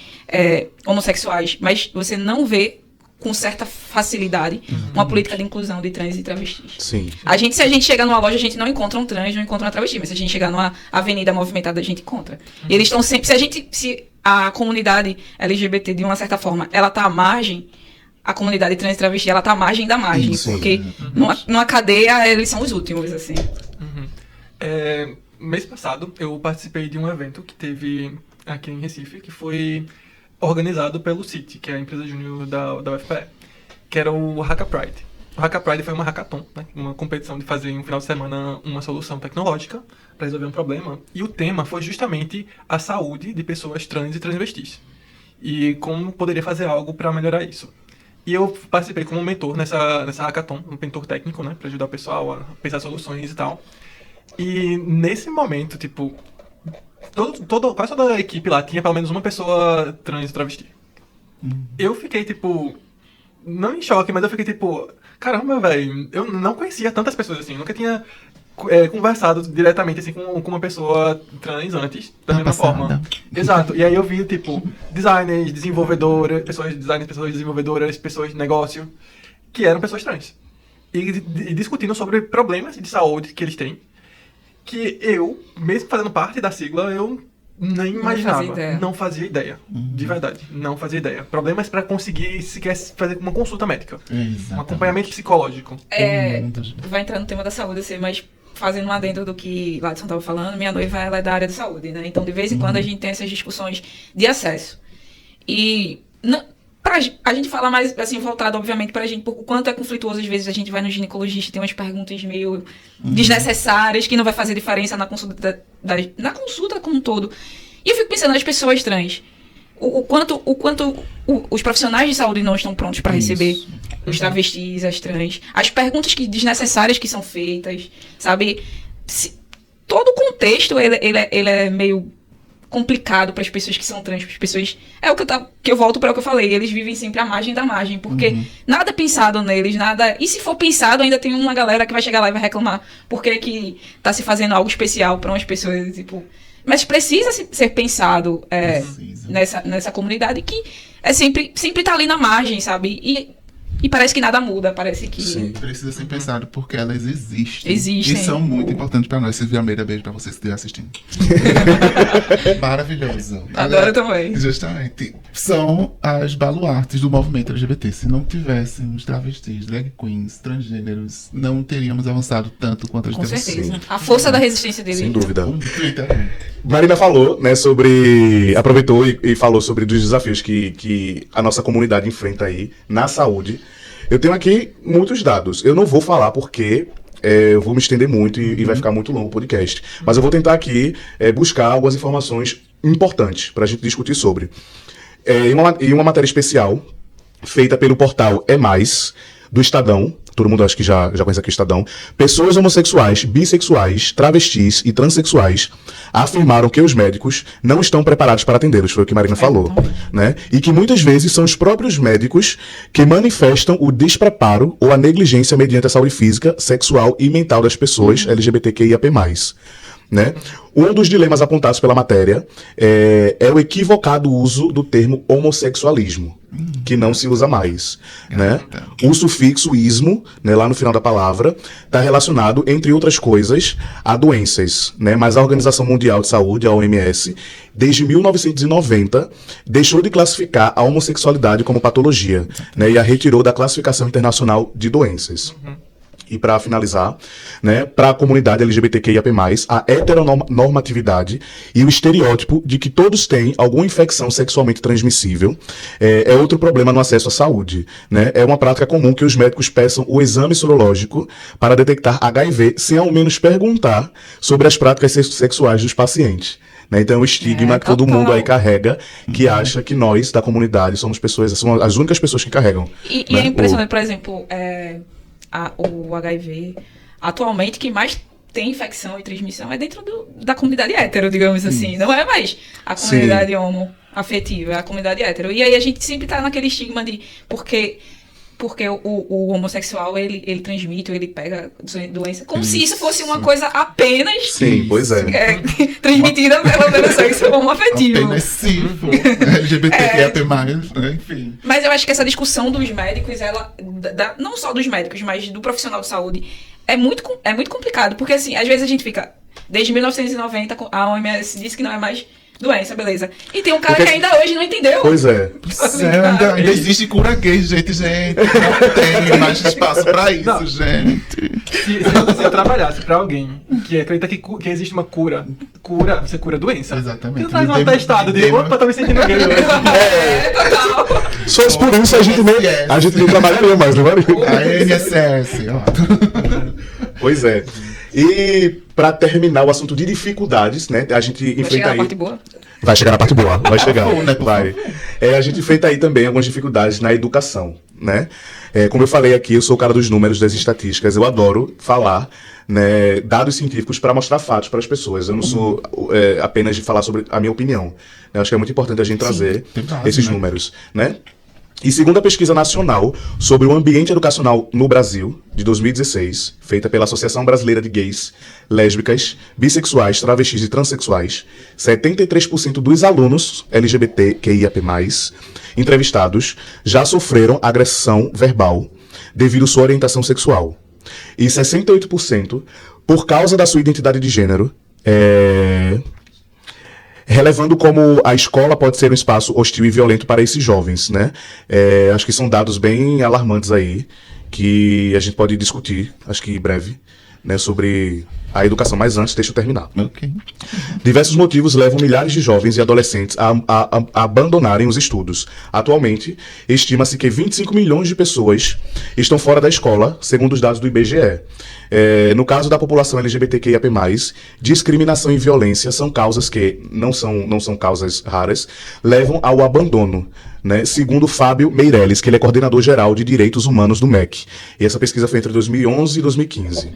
homossexuais, mas você não vê com certa facilidade uma política de inclusão de trans e travestis. Sim. Se a gente chegar numa loja, a gente não encontra um trans, não encontra uma travesti, mas se a gente chegar numa avenida movimentada, a gente encontra. E eles estão sempre... Se a comunidade LGBT, de uma certa forma, ela tá à margem, a comunidade trans e travesti, ela tá à margem da margem, Sim. porque numa cadeia, eles são os últimos, assim. Mês passado, eu participei de um evento que teve aqui em Recife, que foi organizado pelo CIT, que é a empresa júnior da UFPE, que era o Hacka Pride. O Hacka Pride foi uma hackathon, né? Uma competição de fazer em um final de semana uma solução tecnológica para resolver um problema. E o tema foi justamente a saúde de pessoas trans e transvestis. E como poderia fazer algo para melhorar isso. E eu participei como mentor nessa hackathon, um mentor técnico, né? Para ajudar o pessoal a pensar soluções e tal. E nesse momento, tipo, quase toda a equipe lá tinha pelo menos uma pessoa trans e travesti. Eu fiquei, tipo, não em choque, mas eu fiquei tipo, caramba, velho, eu não conhecia tantas pessoas assim, nunca tinha conversado diretamente assim com uma pessoa trans antes, da mesma forma. Exato. E aí eu vi, tipo, designers, desenvolvedoras, pessoas de design, pessoas desenvolvedoras, pessoas de negócio, que eram pessoas trans. E discutindo sobre problemas de saúde que eles têm, que eu, mesmo fazendo parte da sigla, eu nem imaginava. Não fazia ideia. De verdade. Não fazia ideia. Problemas para conseguir sequer fazer uma consulta médica. Exatamente. Um acompanhamento psicológico. Vai entrar no tema da saúde, assim, mas fazendo lá dentro do que Ladson estava falando, minha noiva ela é da área de saúde, né? Então, de vez em quando, a gente tem essas discussões de acesso. E a gente fala mais, assim, voltado, obviamente, pra gente, por o quanto é conflituoso, às vezes a gente vai no ginecologista e tem umas perguntas meio desnecessárias, que não vai fazer diferença na consulta, na consulta como um todo. E eu fico pensando nas pessoas trans. O quanto os profissionais de saúde não estão prontos para receber os travestis, as trans, as perguntas desnecessárias que são feitas, sabe? Todo o contexto ele é meio complicado para as pessoas que são trans, para as pessoas... É o que eu volto para o que eu falei, eles vivem sempre à margem da margem, porque nada é pensado neles, nada... E se for pensado, ainda tem uma galera que vai chegar lá e vai reclamar porque que tá se fazendo algo especial para umas pessoas, tipo... Mas precisa ser pensado nessa comunidade que sempre tá ali na margem, sabe? E parece que nada muda, parece que... Sim, precisa ser pensado porque elas existem. Existem. E são muito importantes pra nós. Silvia Almeida, beijo pra você se estiver assistindo. Maravilhoso. Adoro também. Justamente. São as baluartes do movimento LGBT. Se não tivéssemos travestis, drag queens, transgêneros, não teríamos avançado tanto quanto a gente Com temos. certeza. A força da resistência dele. Sem dúvida. Literalmente. Marina falou, né, aproveitou e falou sobre os desafios que a nossa comunidade enfrenta aí na saúde. Eu tenho aqui muitos dados. Eu não vou falar porque eu vou me estender muito e vai ficar muito longo o podcast. Mas eu vou tentar aqui buscar algumas informações importantes para a gente discutir sobre. Em uma matéria especial feita pelo portal É Mais, do Estadão, todo mundo acho que já conhece aqui o Estadão, pessoas homossexuais, bissexuais, travestis e transexuais afirmaram que os médicos não estão preparados para atendê-los, foi o que Marina falou, né? E que muitas vezes são os próprios médicos que manifestam o despreparo ou a negligência mediante a saúde física, sexual e mental das pessoas LGBTQIAP+. Né? Um dos dilemas apontados pela matéria é o equivocado uso do termo homossexualismo, que não se usa mais. Né? O sufixo ismo, né, lá no final da palavra, está relacionado, entre outras coisas, a doenças. Né? Mas a Organização Mundial de Saúde, a OMS, desde 1990, deixou de classificar a homossexualidade como patologia, né, e a retirou da classificação internacional de doenças. E para finalizar, né, para a comunidade LGBTQIAP+, a heteronormatividade e o estereótipo de que todos têm alguma infecção sexualmente transmissível é outro problema no acesso à saúde. Né? É uma prática comum que os médicos peçam o exame sorológico para detectar HIV sem ao menos perguntar sobre as práticas sexuais dos pacientes. Né? Então é um estigma que todo mundo aí carrega, que acha que nós, da comunidade, somos as únicas pessoas que carregam. E é impressionante, por exemplo... o HIV, atualmente, quem mais tem infecção e transmissão é dentro da comunidade hétero, digamos assim. Não é mais a comunidade homoafetiva, é a comunidade hétero. E aí a gente sempre tá naquele estigma de porque o homossexual, ele transmite, ele pega doença, como se isso fosse uma coisa apenas transmitida pelo sexo homoafetivo. Apenas sim, LGBTQIAP+, enfim. Mas eu acho que essa discussão dos médicos, não só dos médicos, mas do profissional de saúde, é muito complicado, porque assim, às vezes a gente fica, desde 1990, a OMS disse que não é mais doença, beleza. E tem um cara que ainda hoje não entendeu. Pois é. Ainda existe cura gay, gente. Não tem mais espaço pra isso, gente. Se eu trabalhasse pra alguém que acredita que existe uma cura, você cura doença. Exatamente. Você traz um atestado de, opa, tô me sentindo gay hoje. Total. Só por isso a gente nem trabalharia mais, não varia? A NSS, ó. Pois é. E para terminar o assunto de dificuldades, né? A gente enfrenta aí. Vai chegar na parte boa, vai chegar. Vai. A gente enfrenta aí também algumas dificuldades na educação, né? Como eu falei aqui, eu sou o cara dos números, das estatísticas. Eu adoro falar, né, dados científicos para mostrar fatos para as pessoas. Eu não sou apenas de falar sobre a minha opinião. Eu acho que é muito importante a gente trazer esses números, né? E segundo a pesquisa nacional sobre o ambiente educacional no Brasil, de 2016, feita pela Associação Brasileira de Gays, Lésbicas, Bissexuais, Travestis e Transsexuais, 73% dos alunos LGBTQIAP+, entrevistados já sofreram agressão verbal devido à sua orientação sexual. E 68% por causa da sua identidade de gênero, relevando como a escola pode ser um espaço hostil e violento para esses jovens, né? Acho que são dados bem alarmantes aí, que a gente pode discutir, acho que em breve, né, sobre a educação. Mas antes, deixa eu terminar. Ok. Diversos motivos levam milhares de jovens e adolescentes a abandonarem os estudos. Atualmente, estima-se que 25 milhões de pessoas estão fora da escola, segundo os dados do IBGE. No caso da população LGBTQIAP+, discriminação e violência são causas que não são causas raras, levam ao abandono, né? Segundo Fábio Meirelles, que ele é coordenador geral de direitos humanos do MEC. E essa pesquisa foi entre 2011 e 2015.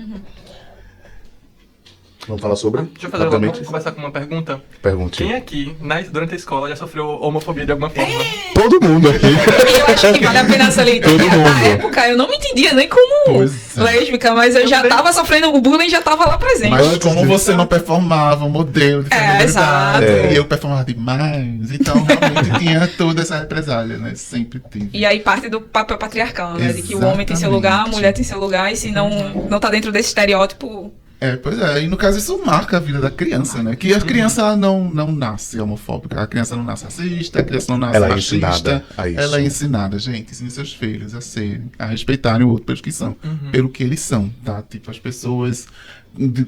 Vamos falar sobre? Deixa eu fazer vamos começar com uma pergunta. Pergunte. Quem aqui, durante a escola, já sofreu homofobia de alguma forma? Todo mundo aqui. Eu acho que vale a pena salientar. Todo mundo. Na época eu não me entendia nem como Pois é. lésbica, mas eu já tava sofrendo, o bullying já tava lá presente. Mas como você não performava um modelo de exato. feminilidade, e eu performava demais, então realmente tinha toda essa represália, né? Sempre teve. E aí parte do papel patriarcal, né? De que o homem tem seu lugar, a Exatamente. mulher tem seu lugar, e se não tá dentro desse estereótipo... Pois é, e no caso isso marca a vida da criança, né? Que a criança ela não nasce homofóbica, a criança não nasce racista, a criança não nasce Ela é machista. ensinada a isso. Ela é ensinada, gente, ensine seus filhos a respeitarem o outro pelos que são, pelo que eles são, tá? Tipo, as pessoas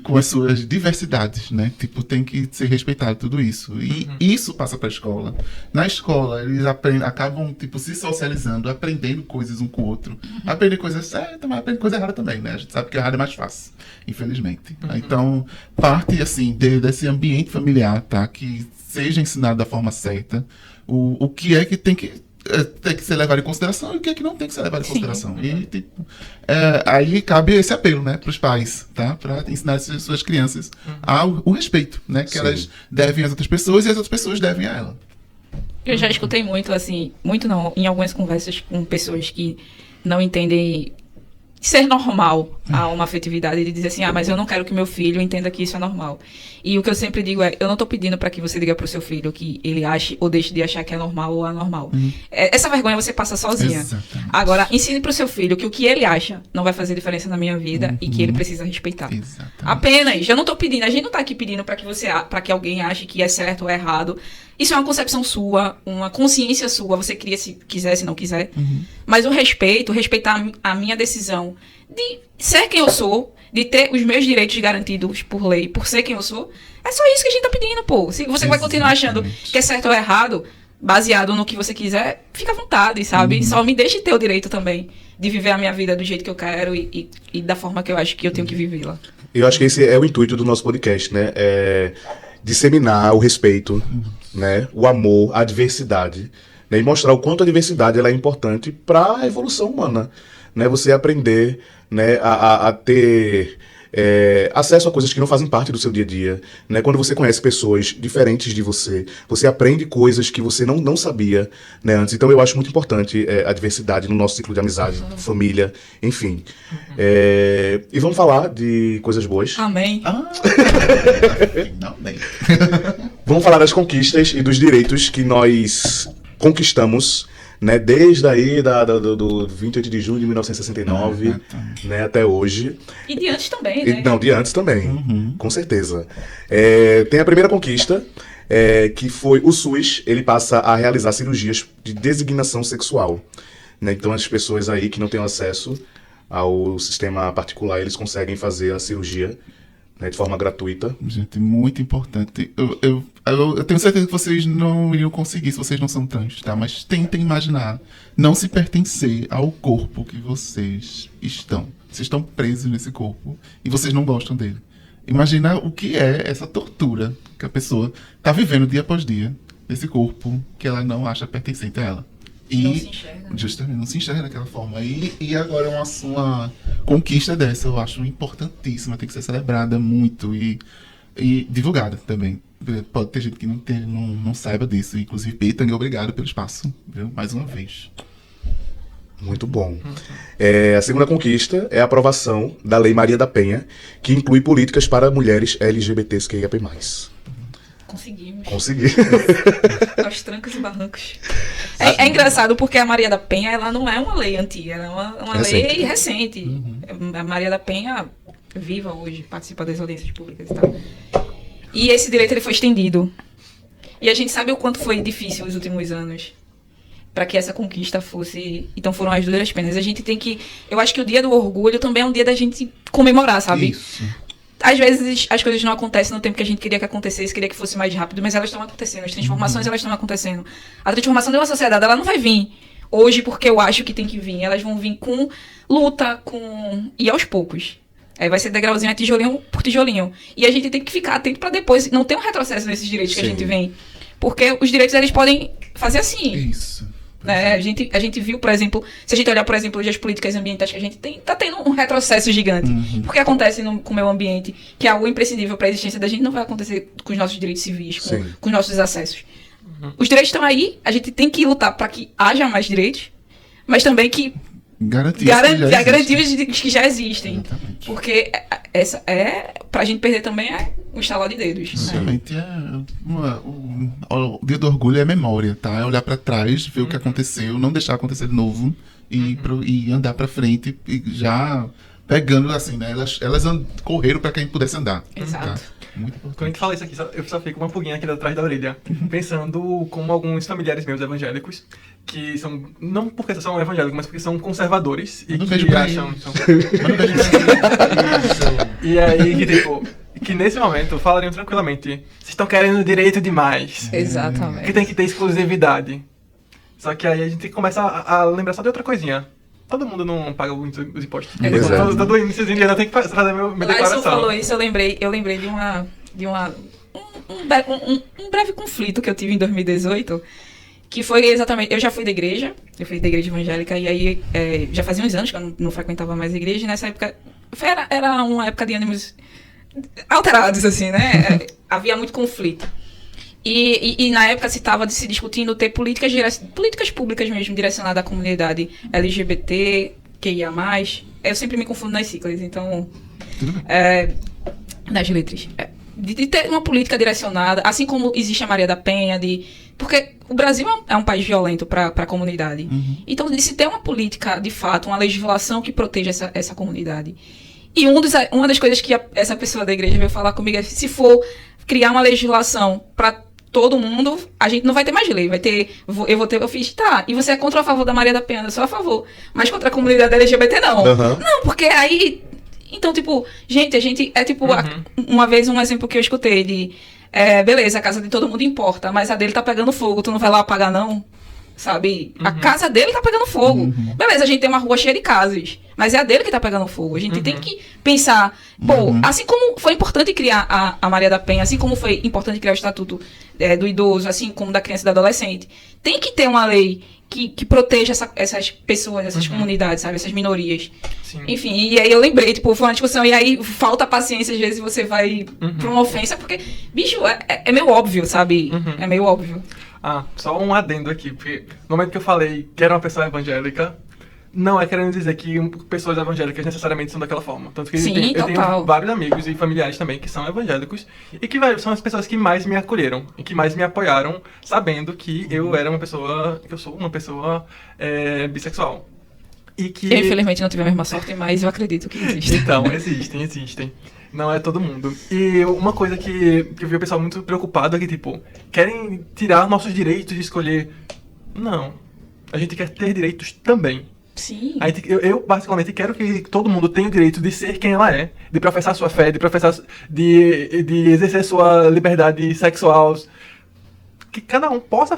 com as suas diversidades, né? Tipo, tem que ser respeitado tudo isso. E isso passa pra escola. Na escola, eles acabam, tipo, se socializando, aprendendo coisas um com o outro. Aprender coisa certa, mas aprender coisa errada também, né? A gente sabe que errado é mais fácil, infelizmente. Então, parte, assim, desse ambiente familiar, tá? Que seja ensinado da forma certa. O que é que tem que ser levado em consideração e o que é que não tem que ser levado em consideração. E tipo, aí cabe esse apelo, né, para os pais, tá? Para ensinar as suas crianças o respeito, né, que elas devem às outras pessoas e as outras pessoas devem a ela. Eu já escutei muito, assim, muito não, em algumas conversas com pessoas que não entendem ser normal a uma afetividade, ele diz assim, mas eu não quero que meu filho entenda que isso é normal. E o que eu sempre digo é, eu não tô pedindo para que você diga pro seu filho que ele ache ou deixe de achar que é normal ou anormal. Essa vergonha você passa sozinha. Exatamente. Agora, ensine pro seu filho que o que ele acha não vai fazer diferença na minha vida e que ele precisa respeitar. Exatamente. Apenas, eu não tô pedindo, a gente não tá aqui pedindo para que alguém ache que é certo ou errado. Isso é uma concepção sua, uma consciência sua, você cria se quiser, se não quiser. Mas o respeito, respeitar a minha decisão de ser quem eu sou, de ter os meus direitos garantidos por lei, por ser quem eu sou, é só isso que a gente tá pedindo, pô. Se você vai continuar achando que é certo ou errado, baseado no que você quiser, fica à vontade, sabe? Só me deixe ter o direito também de viver a minha vida do jeito que eu quero e da forma que eu acho que eu tenho que vivê-la. Eu acho que esse é o intuito do nosso podcast, né? Disseminar o respeito, né? O amor, a diversidade, né? E mostrar o quanto a diversidade ela é importante para a evolução humana, né? Você aprender, né, a ter acesso a coisas que não fazem parte do seu dia a dia, né? Quando você conhece pessoas diferentes de você, você aprende coisas que você não sabia, né, antes. Então eu acho muito importante a diversidade no nosso ciclo de amizade, família, enfim. E vamos falar de coisas boas. Amém. Finalmente. Vamos falar das conquistas e dos direitos que nós conquistamos, né, desde aí do 28 de junho de 1969, né, até hoje. E de antes também, né? Não, de antes também, com certeza. Tem a primeira conquista, que foi o SUS, ele passa a realizar cirurgias de designação sexual, né? Então as pessoas aí que não têm acesso ao sistema particular, eles conseguem fazer a cirurgia, né, de forma gratuita. Gente, muito importante. Eu tenho certeza que vocês não iriam conseguir se vocês não são trans, tá? Mas tentem imaginar não se pertencer ao corpo que vocês estão. Vocês estão presos nesse corpo e vocês não gostam dele. Imagina o que é essa tortura que a pessoa está vivendo dia após dia nesse corpo que ela não acha pertencente a ela. E Não se enxerga. justamente, não se enxerga daquela forma. E agora uma conquista dessa, eu acho importantíssima, tem que ser celebrada muito e divulgada também. Pode ter gente que não saiba disso. Inclusive, Pitang, obrigado pelo espaço, viu? Mais uma vez. Muito bom. A segunda conquista é a aprovação da Lei Maria da Penha, que inclui políticas para mulheres LGBTQIAP+. Conseguimos. Consegui. Aos trancos e barrancos. É engraçado porque a Maria da Penha, ela não é uma lei antiga, ela é uma Recente. lei recente. A Maria da Penha, viva hoje, participa das audiências públicas e tal. E esse direito ele foi estendido. E a gente sabe o quanto foi difícil os últimos anos para que essa conquista fosse... Então foram as duras penas. A gente tem que... Eu acho que o Dia do Orgulho também é um dia da gente comemorar, sabe? Isso. Às vezes as coisas não acontecem no tempo que a gente queria que acontecesse, queria que fosse mais rápido, mas elas estão acontecendo, as transformações elas estão acontecendo. A transformação de uma sociedade, ela não vai vir hoje porque eu acho que tem que vir, elas vão vir com luta, e aos poucos. Aí vai ser degrauzinho, tijolinho por tijolinho. E a gente tem que ficar atento para depois não ter um retrocesso nesses direitos que a gente vem. Porque os direitos, eles podem fazer assim. Isso. Né? A gente viu, por exemplo, se a gente olhar, por exemplo, hoje as políticas ambientais que a gente tem, tá tendo um retrocesso gigante. Porque acontece com o meio ambiente, que é algo imprescindível para a existência da gente, não vai acontecer com os nossos direitos civis, com os nossos acessos. Os direitos estão aí, a gente tem que lutar para que haja mais direitos, mas também que Garantir os que já existem. Exatamente. Porque essa pra gente perder também um estalar de dedos. Né? Realmente o Dia do Orgulho é memória, tá? É olhar pra trás, ver o que aconteceu, não deixar acontecer de novo e andar pra frente e já pegando assim, né? Elas correram pra quem pudesse andar. Exato. Tá? Muito Quando a importante. gente fala isso aqui, eu só fico uma pulguinha aqui atrás da orelha, pensando como alguns familiares meus evangélicos, que são, não porque são evangélicos, mas porque são conservadores e Manda um beijo que pra acham... eles. Manda um beijo pra eles. E aí, que tipo, que nesse momento falariam tranquilamente, vocês estão querendo direito demais, Exatamente. que tem que ter exclusividade. Só que aí a gente começa a lembrar só de outra coisinha. Todo mundo não paga os impostos. Exato. Todo iníciozinho de ano eu tenho que fazer minha Laison declaração. falou isso, eu lembrei um breve conflito que eu tive em 2018, que foi exatamente, eu fui da igreja evangélica, e aí já fazia uns anos que eu não frequentava mais a igreja, e nessa época era uma época de ânimos alterados, assim, né? Havia muito conflito. E na época se estava se discutindo ter políticas públicas mesmo direcionadas à comunidade LGBT, QIA+. Eu sempre me confundo nas siglas, então... nas letras. De ter uma política direcionada, assim como existe a Maria da Penha, porque o Brasil é um país violento para a comunidade. Então, de se ter uma política, de fato, uma legislação que proteja essa comunidade. E uma das coisas que essa pessoa da igreja veio falar comigo é: se for criar uma legislação para todo mundo, a gente não vai ter mais lei, eu fiz, tá, e você é contra ou a favor da Maria da Penha? Eu sou a favor, mas contra a comunidade LGBT não. Não, porque aí, então, tipo, gente, uma vez um exemplo que eu escutei de, beleza, a casa de todo mundo importa, mas a dele tá pegando fogo, tu não vai lá apagar não? Sabe? A casa dele tá pegando fogo. Beleza, a gente tem uma rua cheia de casas, mas é a dele que tá pegando fogo. A gente tem que pensar, assim como foi importante criar a Maria da Penha, assim como foi importante criar o Estatuto do Idoso, assim como da criança e do adolescente, tem que ter uma lei que proteja essas pessoas, essas comunidades, sabe? Essas minorias. Sim. Enfim, e aí eu lembrei, tipo, foi uma discussão, e aí falta paciência, às vezes você vai pra uma ofensa, porque, bicho, é meio óbvio, sabe? É meio óbvio. Só um adendo aqui, porque no momento que eu falei que era uma pessoa evangélica, não é querendo dizer que pessoas evangélicas necessariamente são daquela forma. Tanto que Sim, eu tenho total. vários amigos e familiares também que são evangélicos e que são as pessoas que mais me acolheram e que mais me apoiaram, sabendo que eu sou uma pessoa bissexual. E que... Eu, infelizmente, não tive a mesma sorte, mas eu acredito que existe. Então, existem. Não é todo mundo. E uma coisa que eu vi o pessoal muito preocupado é que, tipo, querem tirar nossos direitos de escolher. Não. A gente quer ter direitos também. Sim. Eu basicamente quero que todo mundo tenha o direito de ser quem ela é, de professar sua fé, de exercer sua liberdade sexual. Que cada um possa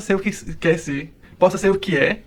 ser o que quer ser, possa ser o que é,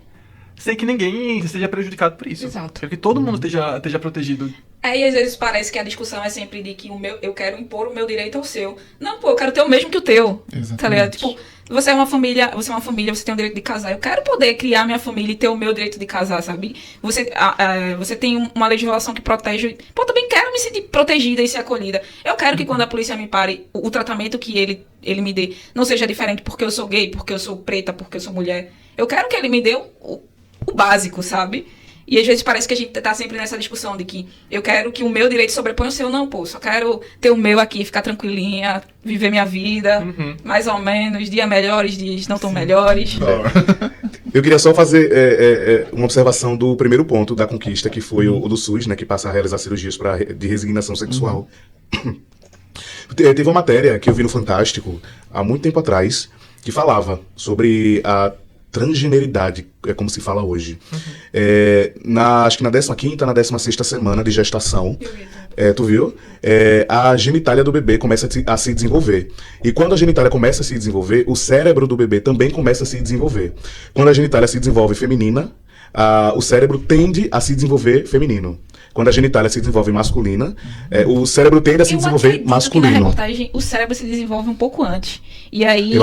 sem que ninguém seja prejudicado por isso. Exato. Quero que todo mundo esteja protegido. E às vezes parece que a discussão é sempre de que eu quero impor o meu direito ao seu. Não, pô, eu quero ter o mesmo que o teu. Exatamente. Tá ligado? Tipo, você é uma família, você tem o direito de casar. Eu quero poder criar minha família e ter o meu direito de casar, sabe? Você tem uma legislação que protege. Pô, eu também quero me sentir protegida e ser acolhida. Eu quero que quando a polícia me pare, o tratamento que ele me dê não seja diferente porque eu sou gay, porque eu sou preta, porque eu sou mulher. Eu quero que ele me dê o o básico, sabe? E às vezes parece que a gente tá sempre nessa discussão de que eu quero que o meu direito sobreponha o seu. Não, pô, só quero ter o meu aqui, ficar tranquilinha, viver minha vida, mais ou menos, dias melhores, dias não tão melhores. Eu queria só fazer uma observação do primeiro ponto da conquista, que foi o do SUS, né, que passa a realizar cirurgias de resignação sexual. Teve uma matéria que eu vi no Fantástico, há muito tempo atrás, que falava sobre a transgeneridade, é como se fala hoje. Acho que na 15ª, na 16ª semana de gestação, tu viu? A genitália do bebê começa a se desenvolver. E quando a genitália começa a se desenvolver, o cérebro do bebê também começa a se desenvolver. Quando a genitália se desenvolve feminina, o cérebro tende a se desenvolver feminino. Quando a genitália se desenvolve masculina, o cérebro tende a se desenvolver masculino. Que na reportagem o cérebro se desenvolve um pouco antes. E aí...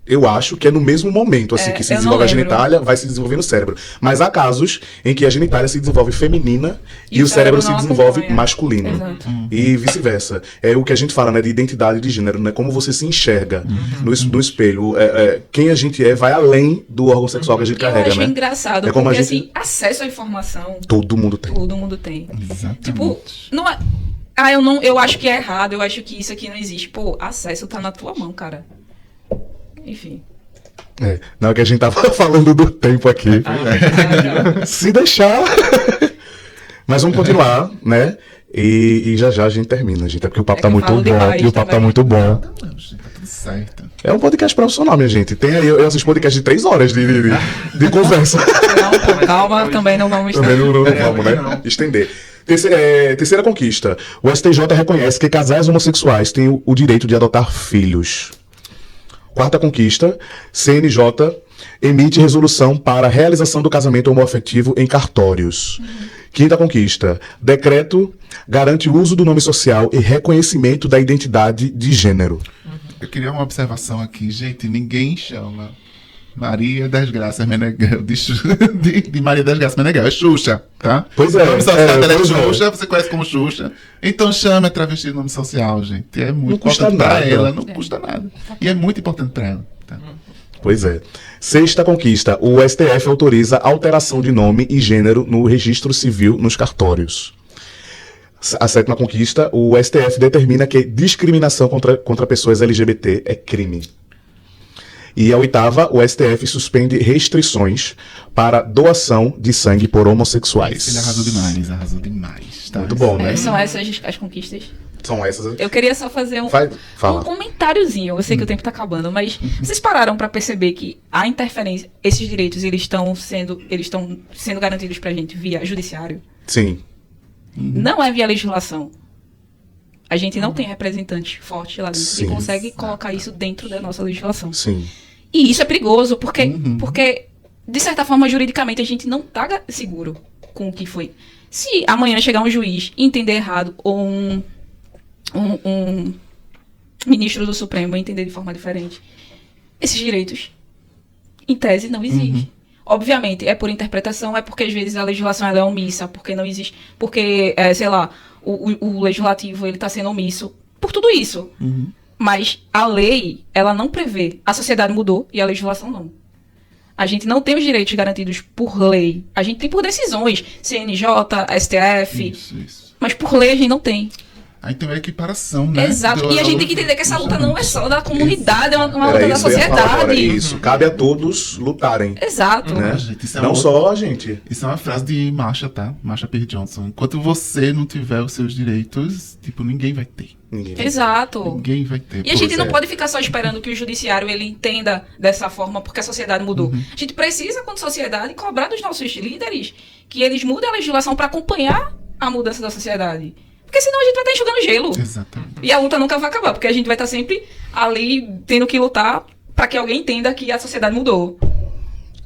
Eu acho que é no mesmo momento assim que se desenvolve a genitália, vai se desenvolvendo o cérebro. Mas há casos em que a genitália se desenvolve feminina e o cérebro se desenvolve masculino. E vice-versa. É o que a gente fala, né, de identidade de gênero, né? Como você se enxerga no espelho. Quem a gente vai além do órgão sexual que a gente carrega, acho né? engraçado, porque assim, acesso à informação... Todo mundo tem. Todo mundo tem. Exatamente. Tipo, não é... eu acho que é errado, eu acho que isso aqui não existe. Pô, acesso tá na tua mão, cara. Enfim. Não, é que a gente tava falando do tempo aqui. Se deixar. Mas vamos continuar, né? E já a gente termina, gente. É porque o papo tá muito bom. E o papo tá muito bom. Tá tudo certo. É um podcast profissional, minha gente. Tem aí, eu assisto podcast de 3 horas de conversa. Não, calma, também não vamos Também não vamos, né? Estender. Terceira conquista. O STJ reconhece que casais homossexuais têm o direito de adotar filhos. Quarta conquista, CNJ emite resolução para a realização do casamento homoafetivo em cartórios. Quinta conquista, decreto garante o uso do nome social e reconhecimento da identidade de gênero. Eu queria uma observação aqui. Gente, ninguém chama Maria das Graças Meneghel de Maria das Graças Meneghel. É Xuxa, tá? Pois O nome social dela é pois é. Xuxa, você conhece como Xuxa. Então chame a travesti de nome social, gente. É muito Não custa importante pra nada. ela, não custa nada. E é muito importante pra ela. Tá? Pois é. Sexta conquista, o STF autoriza alteração de nome e gênero no registro civil nos cartórios. A sétima conquista, o STF determina que discriminação contra pessoas LGBT é crime. E a oitava, o STF suspende restrições para doação de sangue por homossexuais. Ele arrasou demais. Tá? Muito bom, né? São essas as conquistas. São essas. Eu queria só fazer um Fala. comentáriozinho. Eu sei que o tempo tá acabando, mas vocês pararam pra perceber que a interferência, esses direitos, eles estão sendo garantidos pra gente via judiciário? Sim. Não é via legislação. A gente não tem representante forte lá dentro que consegue colocar isso dentro da nossa legislação. Sim. E isso é perigoso, porque de certa forma, juridicamente, a gente não tá seguro com o que foi. Se amanhã chegar um juiz e entender errado, ou um ministro do Supremo entender de forma diferente, esses direitos, em tese, não existem. Obviamente, é por interpretação, é porque às vezes a legislação ela é omissa, porque não existe, porque, sei lá, o legislativo ele está sendo omisso por tudo isso. Mas a lei, ela não prevê. A sociedade mudou e a legislação não. A gente não tem os direitos garantidos por lei. A gente tem por decisões, CNJ, STF, Isso. mas por lei a gente não tem. Aí tem uma equiparação, né? Exato. E a gente tem que entender que essa luta não é só da comunidade, é uma luta Era da isso, eu ia falar agora. sociedade. Isso. Cabe a todos lutarem. Exato. Né? Gente, isso é Não outra- só a gente. Isso é uma frase de Marsha, tá? Marsha P. Johnson. Enquanto você não tiver os seus direitos, tipo, ninguém vai ter. Ninguém. Exato. Ninguém vai ter. E a gente não é. pode ficar só esperando que o judiciário ele entenda dessa forma, porque a sociedade mudou. A gente precisa, quanto sociedade, cobrar dos nossos líderes que eles mudem a legislação para acompanhar a mudança da sociedade. Porque senão a gente vai estar enxugando gelo. Exatamente. E a luta nunca vai acabar, porque a gente vai estar sempre ali tendo que lutar para que alguém entenda que a sociedade mudou.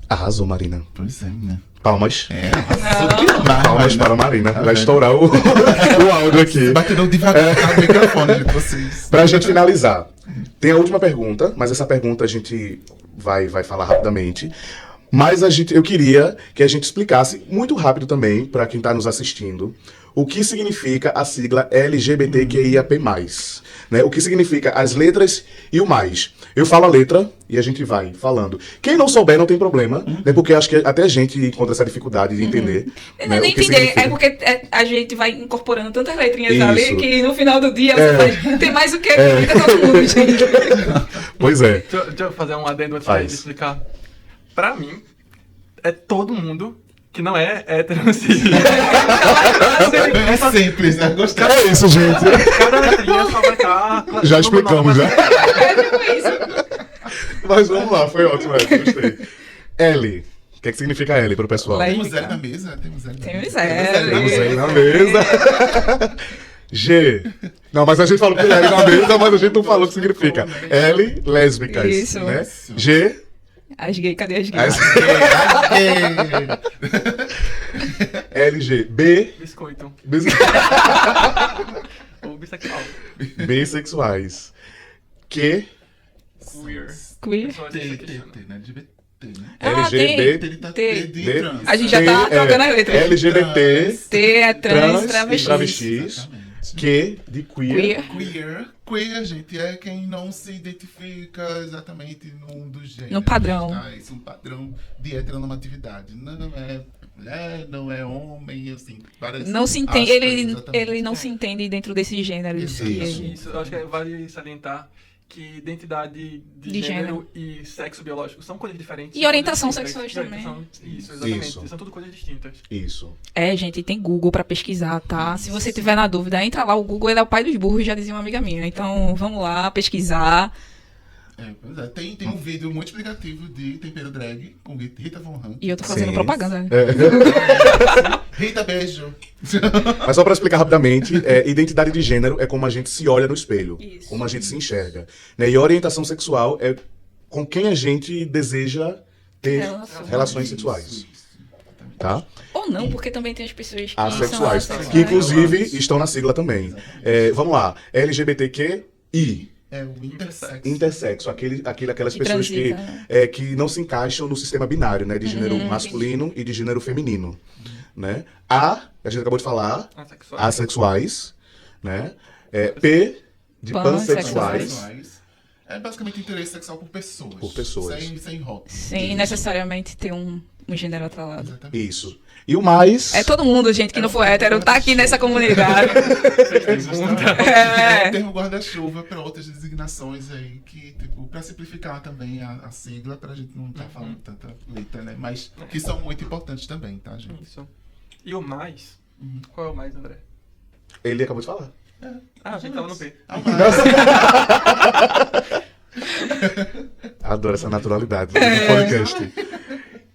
Arrasou, Marina. Pois é, né? Palmas. Não. Palmas para a Marina. Tá Vai vendo? estourar o áudio aqui. Bateu devagar no microfone, gente, vocês. Pra gente finalizar, tem a última pergunta, mas essa pergunta a gente vai falar rapidamente. Mas eu queria que a gente explicasse muito rápido também, para quem está nos assistindo, o que significa a sigla LGBTQIAP+, né? O que significa as letras e o mais. Eu falo a letra e a gente vai falando. Quem não souber não tem problema, né? Porque acho que até a gente encontra essa dificuldade de entender. Não Né? é nem O que entender, significa. é porque a gente vai incorporando tantas letrinhas Isso. ali que no final do dia você vai ter mais o que fica todo mundo, gente. Pois é. Deixa eu fazer um adendo antes Faz. de explicar. Pra mim, é todo mundo que não é hétero cis. É simples, né? Gostei. É isso, gente. Cada letrinha só vai estar... Já explicamos, já. É tipo isso. Mas vamos lá, foi ótimo, gostei. L. O que significa L para o pessoal? Temos L na mesa? Temos L na Temos mesa. L. Temos L na mesa. G. Não, mas a gente falou que tem L na mesa, mas a gente não falou o que significa. L, lésbicas. Isso. Né? G. As gays, cadê as gays? LG. B. Biscoito. Bis- Ou bissexual. Bissexuais. Q. Queer. Queer. Pessoas T, bissexuais. né? LGBT, né? LGBT. Ele tá T. de D. trans. A gente já tá trocando as letras. LGBT. T é trans, Trans e travesti. travesti. Exatamente. Q de queer. Queer, gente, é quem não se identifica exatamente num dos gêneros. No padrão. Tá? Isso é um padrão de heteronormatividade. Não é mulher, não é homem, assim. Várias Não se entende, aspas, ele exatamente. não se entende dentro desses gêneros. Isso. que Isso, eu acho que vale salientar que identidade de gênero e sexo biológico são coisas diferentes. E orientação são coisas sexuais distintas. também. Isso, exatamente. Isso. São tudo coisas distintas. Isso. É, gente, tem Google pra pesquisar, tá? Se você tiver na dúvida, entra lá. O Google ele é o pai dos burros, já dizia uma amiga minha. Então, vamos lá pesquisar. Pois é. Tem um vídeo muito explicativo de tempero drag com Rita Von Hunt. E eu tô fazendo Sim. propaganda, né? Rita, beijo. Mas só para explicar rapidamente, identidade de gênero é como a gente se olha no espelho, Isso. como a gente se enxerga. Né? E orientação sexual é com quem a gente deseja ter relações sexuais. Tá? Ou não, porque também tem as pessoas que Assexuais, são assexuais. que inclusive estão na sigla também. Vamos lá, LGBTQI. É o intersexo. Intersexo, aquelas Que pessoas transita, que não se encaixam no sistema binário, né? De gênero masculino e de gênero feminino. Né? A gente acabou de falar, Assexual. assexuais, né? P, de pansexuais. Sexuais. É basicamente interesse sexual por pessoas. Por pessoas. Sem rótulos. Sem necessariamente ter um gênero atrelado. Exatamente. Isso. E o mais... É todo mundo, gente, que não for hétero, tá aqui nessa comunidade. É É. um termo guarda-chuva para outras designações aí, que, tipo, para simplificar também a sigla, pra gente não estar falando tanta letra, né? Mas que são muito importantes também, tá, gente? Isso. E o mais? Qual é o mais, André? Ele acabou de falar. Ah, a gente tava no P. Adoro essa naturalidade do podcast.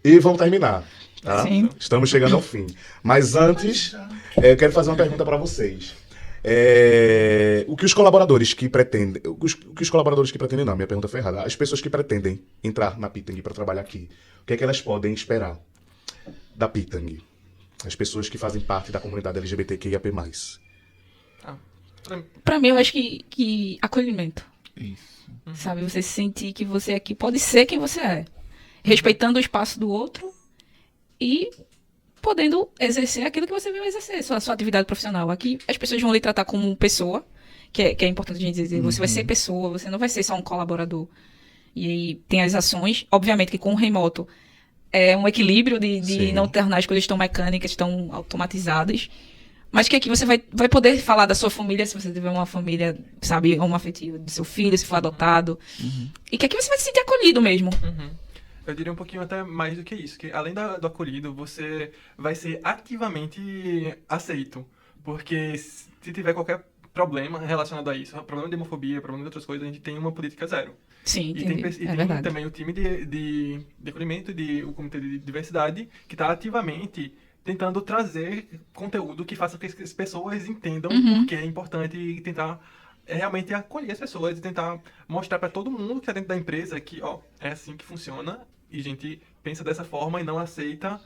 E vamos terminar, tá? Sim. Estamos chegando ao fim. Mas antes, eu quero fazer uma pergunta para vocês. O que os colaboradores que pretendem... O que os colaboradores que pretendem, não, minha pergunta foi errada. As pessoas que pretendem entrar na Pitang para trabalhar aqui, o que é que elas podem esperar da Pitang? As pessoas que fazem parte da comunidade LGBTQIAP+. Ah, pra mim, Pra mim, eu acho que acolhimento. Isso. Sabe? Você sentir que você aqui pode ser quem você é. Respeitando o espaço do outro e podendo exercer aquilo que você veio exercer, sua atividade profissional. Aqui as pessoas vão lhe tratar como pessoa, que é importante a gente dizer. Você vai ser pessoa, você não vai ser só um colaborador. E aí tem as ações, obviamente que com o remoto é um equilíbrio de Sim. não tornar as coisas tão mecânicas, tão automatizadas. Mas que aqui você vai poder falar da sua família, se você tiver uma família, sabe, homoafetiva, do seu filho, se for adotado. E que aqui você vai se sentir acolhido mesmo. eu diria um pouquinho até mais do que isso, que além do acolhido, você vai ser ativamente aceito. Porque se tiver qualquer problema relacionado a isso, problema de homofobia, problema de outras coisas, a gente tem uma política zero. Sim, E entendi. tem É verdade. também o time de acolhimento, o comitê de diversidade, que está ativamente tentando trazer conteúdo que faça com que as pessoas entendam porque é importante tentar realmente acolher as pessoas e tentar mostrar para todo mundo que está dentro da empresa que é assim que funciona e a gente pensa dessa forma e não aceita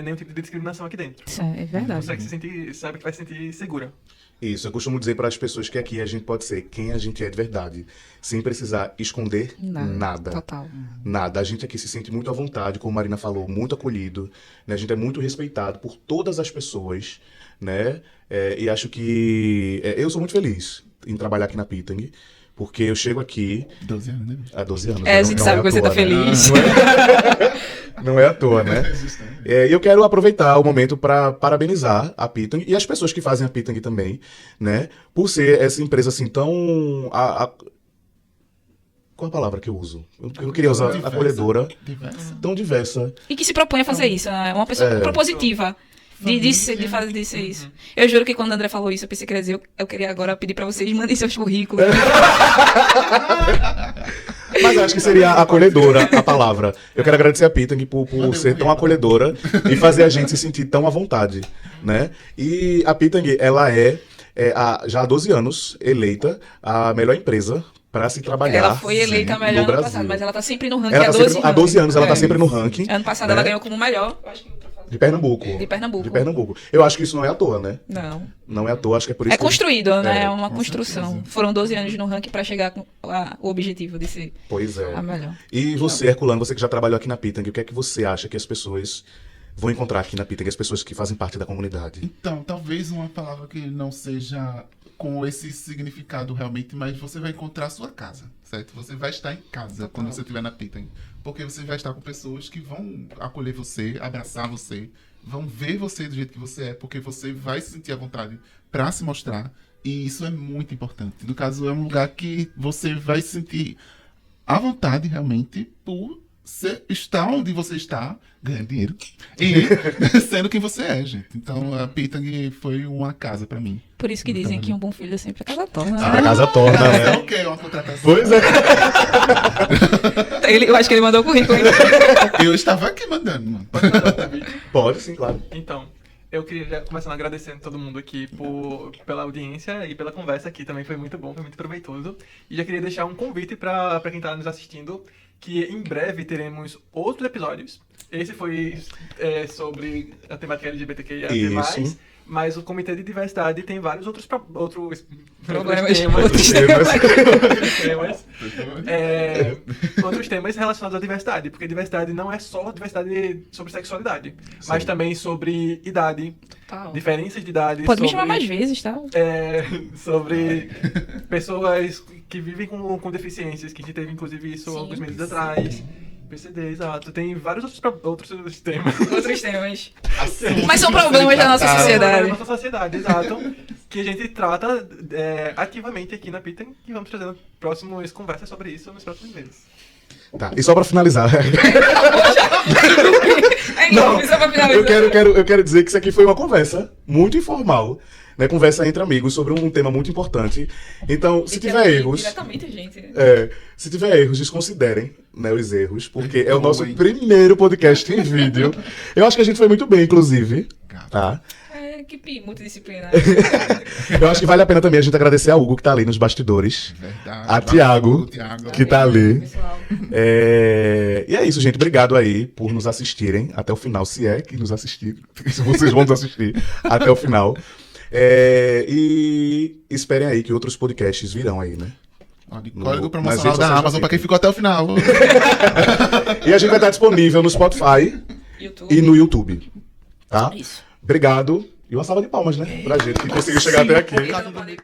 nenhum tipo de discriminação aqui dentro. Isso é verdade. Você sabe que vai se sentir segura. Isso, eu costumo dizer para as pessoas que aqui a gente pode ser quem a gente é de verdade, sem precisar esconder nada. Total. Nada. A gente aqui se sente muito à vontade, como a Marina falou, muito acolhido. Né? A gente é muito respeitado por todas as pessoas. né? E acho que eu sou muito feliz em trabalhar aqui na Pitang, porque eu chego aqui 12 anos, né? há 12 anos. A gente sabe que você tá feliz. Não é à toa, né? E eu quero aproveitar o momento para parabenizar a Pitang e as pessoas que fazem a Pitang também, né? Por ser essa empresa assim tão... Qual a palavra que eu uso? Eu não queria usar Diversa. acolhedora, Diversa. tão diversa. E que se propõe a fazer isso, né? Uma pessoa propositiva. De fazer disso isso. Eu juro que quando o André falou isso, eu pensei que ele ia dizer, eu queria agora pedir pra vocês, mandem seus currículos. Mas eu acho que seria acolhedora a palavra. Eu quero agradecer a Pitang por ser tão acolhedora e fazer a gente se sentir tão à vontade, né? E a Pitang, ela já há 12 anos, eleita a melhor empresa para se trabalhar. Ela foi eleita a melhor no ano Brasil. passado, mas ela tá sempre no ranking Ela há tá 12 sempre, anos. há 12 anos ela tá sempre no ranking. Ano passado né? ela ganhou como melhor. De Pernambuco. De Pernambuco. De Pernambuco. Eu acho que isso não é à toa, né? Não. Não é à toa, acho que é por isso É que... construído, né? É uma com construção. certeza. Foram 12 anos no ranking pra chegar com o objetivo de ser Pois é. a melhor. E você, Herculano, você que já trabalhou aqui na Pitang, o que é que você acha que as pessoas vão encontrar aqui na Pitang, as pessoas que fazem parte da comunidade? Então, talvez uma palavra que não seja com esse significado realmente, mas você vai encontrar a sua casa, certo? Você vai estar em casa quando você estiver na Pitang. Porque você vai estar com pessoas que vão acolher você, abraçar você, vão ver você do jeito que você é, porque você vai se sentir à vontade para se mostrar. E isso é muito importante. No caso, é um lugar que você vai se sentir à vontade realmente por estar onde você está, ganhando dinheiro, e sendo quem você é, gente. Então, a Pitang foi uma casa para mim. Por isso que dizem que um bom filho sempre é casa torna. A casa torna, É né? o quê? Uma contratação? Pois é. Eu acho que ele mandou o currículo. Eu estava aqui mandando, mano. Pode sim, claro. Então, eu queria já começando agradecendo todo mundo aqui pela audiência e pela conversa aqui. Também foi muito bom, foi muito proveitoso. E já queria deixar um convite para quem está nos assistindo, que em breve teremos outros episódios. Esse foi sobre a temática LGBTQIA+, Isso. mas o Comitê de Diversidade tem vários outros Problemas. Outros temas. Outros temas relacionados à diversidade, porque diversidade não é só diversidade sobre sexualidade, mas também sobre idade, Total. diferenças de idade, Pode me sobre, chamar mais vezes, tá? sobre pessoas que vivem com deficiências, que a gente teve inclusive isso Sim. alguns meses atrás. PCD, exato. Tem vários outros temas. Outros temas. Assuntos Mas são que problemas você da nossa trataram. sociedade. Da nossa sociedade, exato. Que a gente trata ativamente aqui na Pitang e vamos trazendo próximas conversas sobre isso nos próximos meses. Tá, e só pra finalizar. Não, só pra finalizar. Eu quero dizer que isso aqui foi uma conversa muito informal, né? Conversa entre amigos sobre um tema muito importante. Então, se tiver erros, Diretamente, gente. se tiver erros, desconsiderem, né, os erros, porque é o nosso primeiro podcast em vídeo. Eu acho que a gente foi muito bem, inclusive, tá? É, equipe multidisciplinar. Eu acho que vale a pena também a gente agradecer a Hugo, que tá ali nos bastidores. Verdade. A Thiago, Thiago. que tá ali. Pessoal. E é isso, gente. Obrigado aí por nos assistirem até o final, se é que nos assistiram. Se vocês vão nos assistir até o final. E esperem aí que outros podcasts virão aí, né? Ó, de código nas promocional redes da sociais Amazon da pra quem Pitang. ficou até o final. E a gente vai estar disponível no Spotify YouTube. e no YouTube. Tá? Isso. Obrigado. E uma salva de palmas, né? Pra gente que conseguiu chegar até aqui. Então, pode-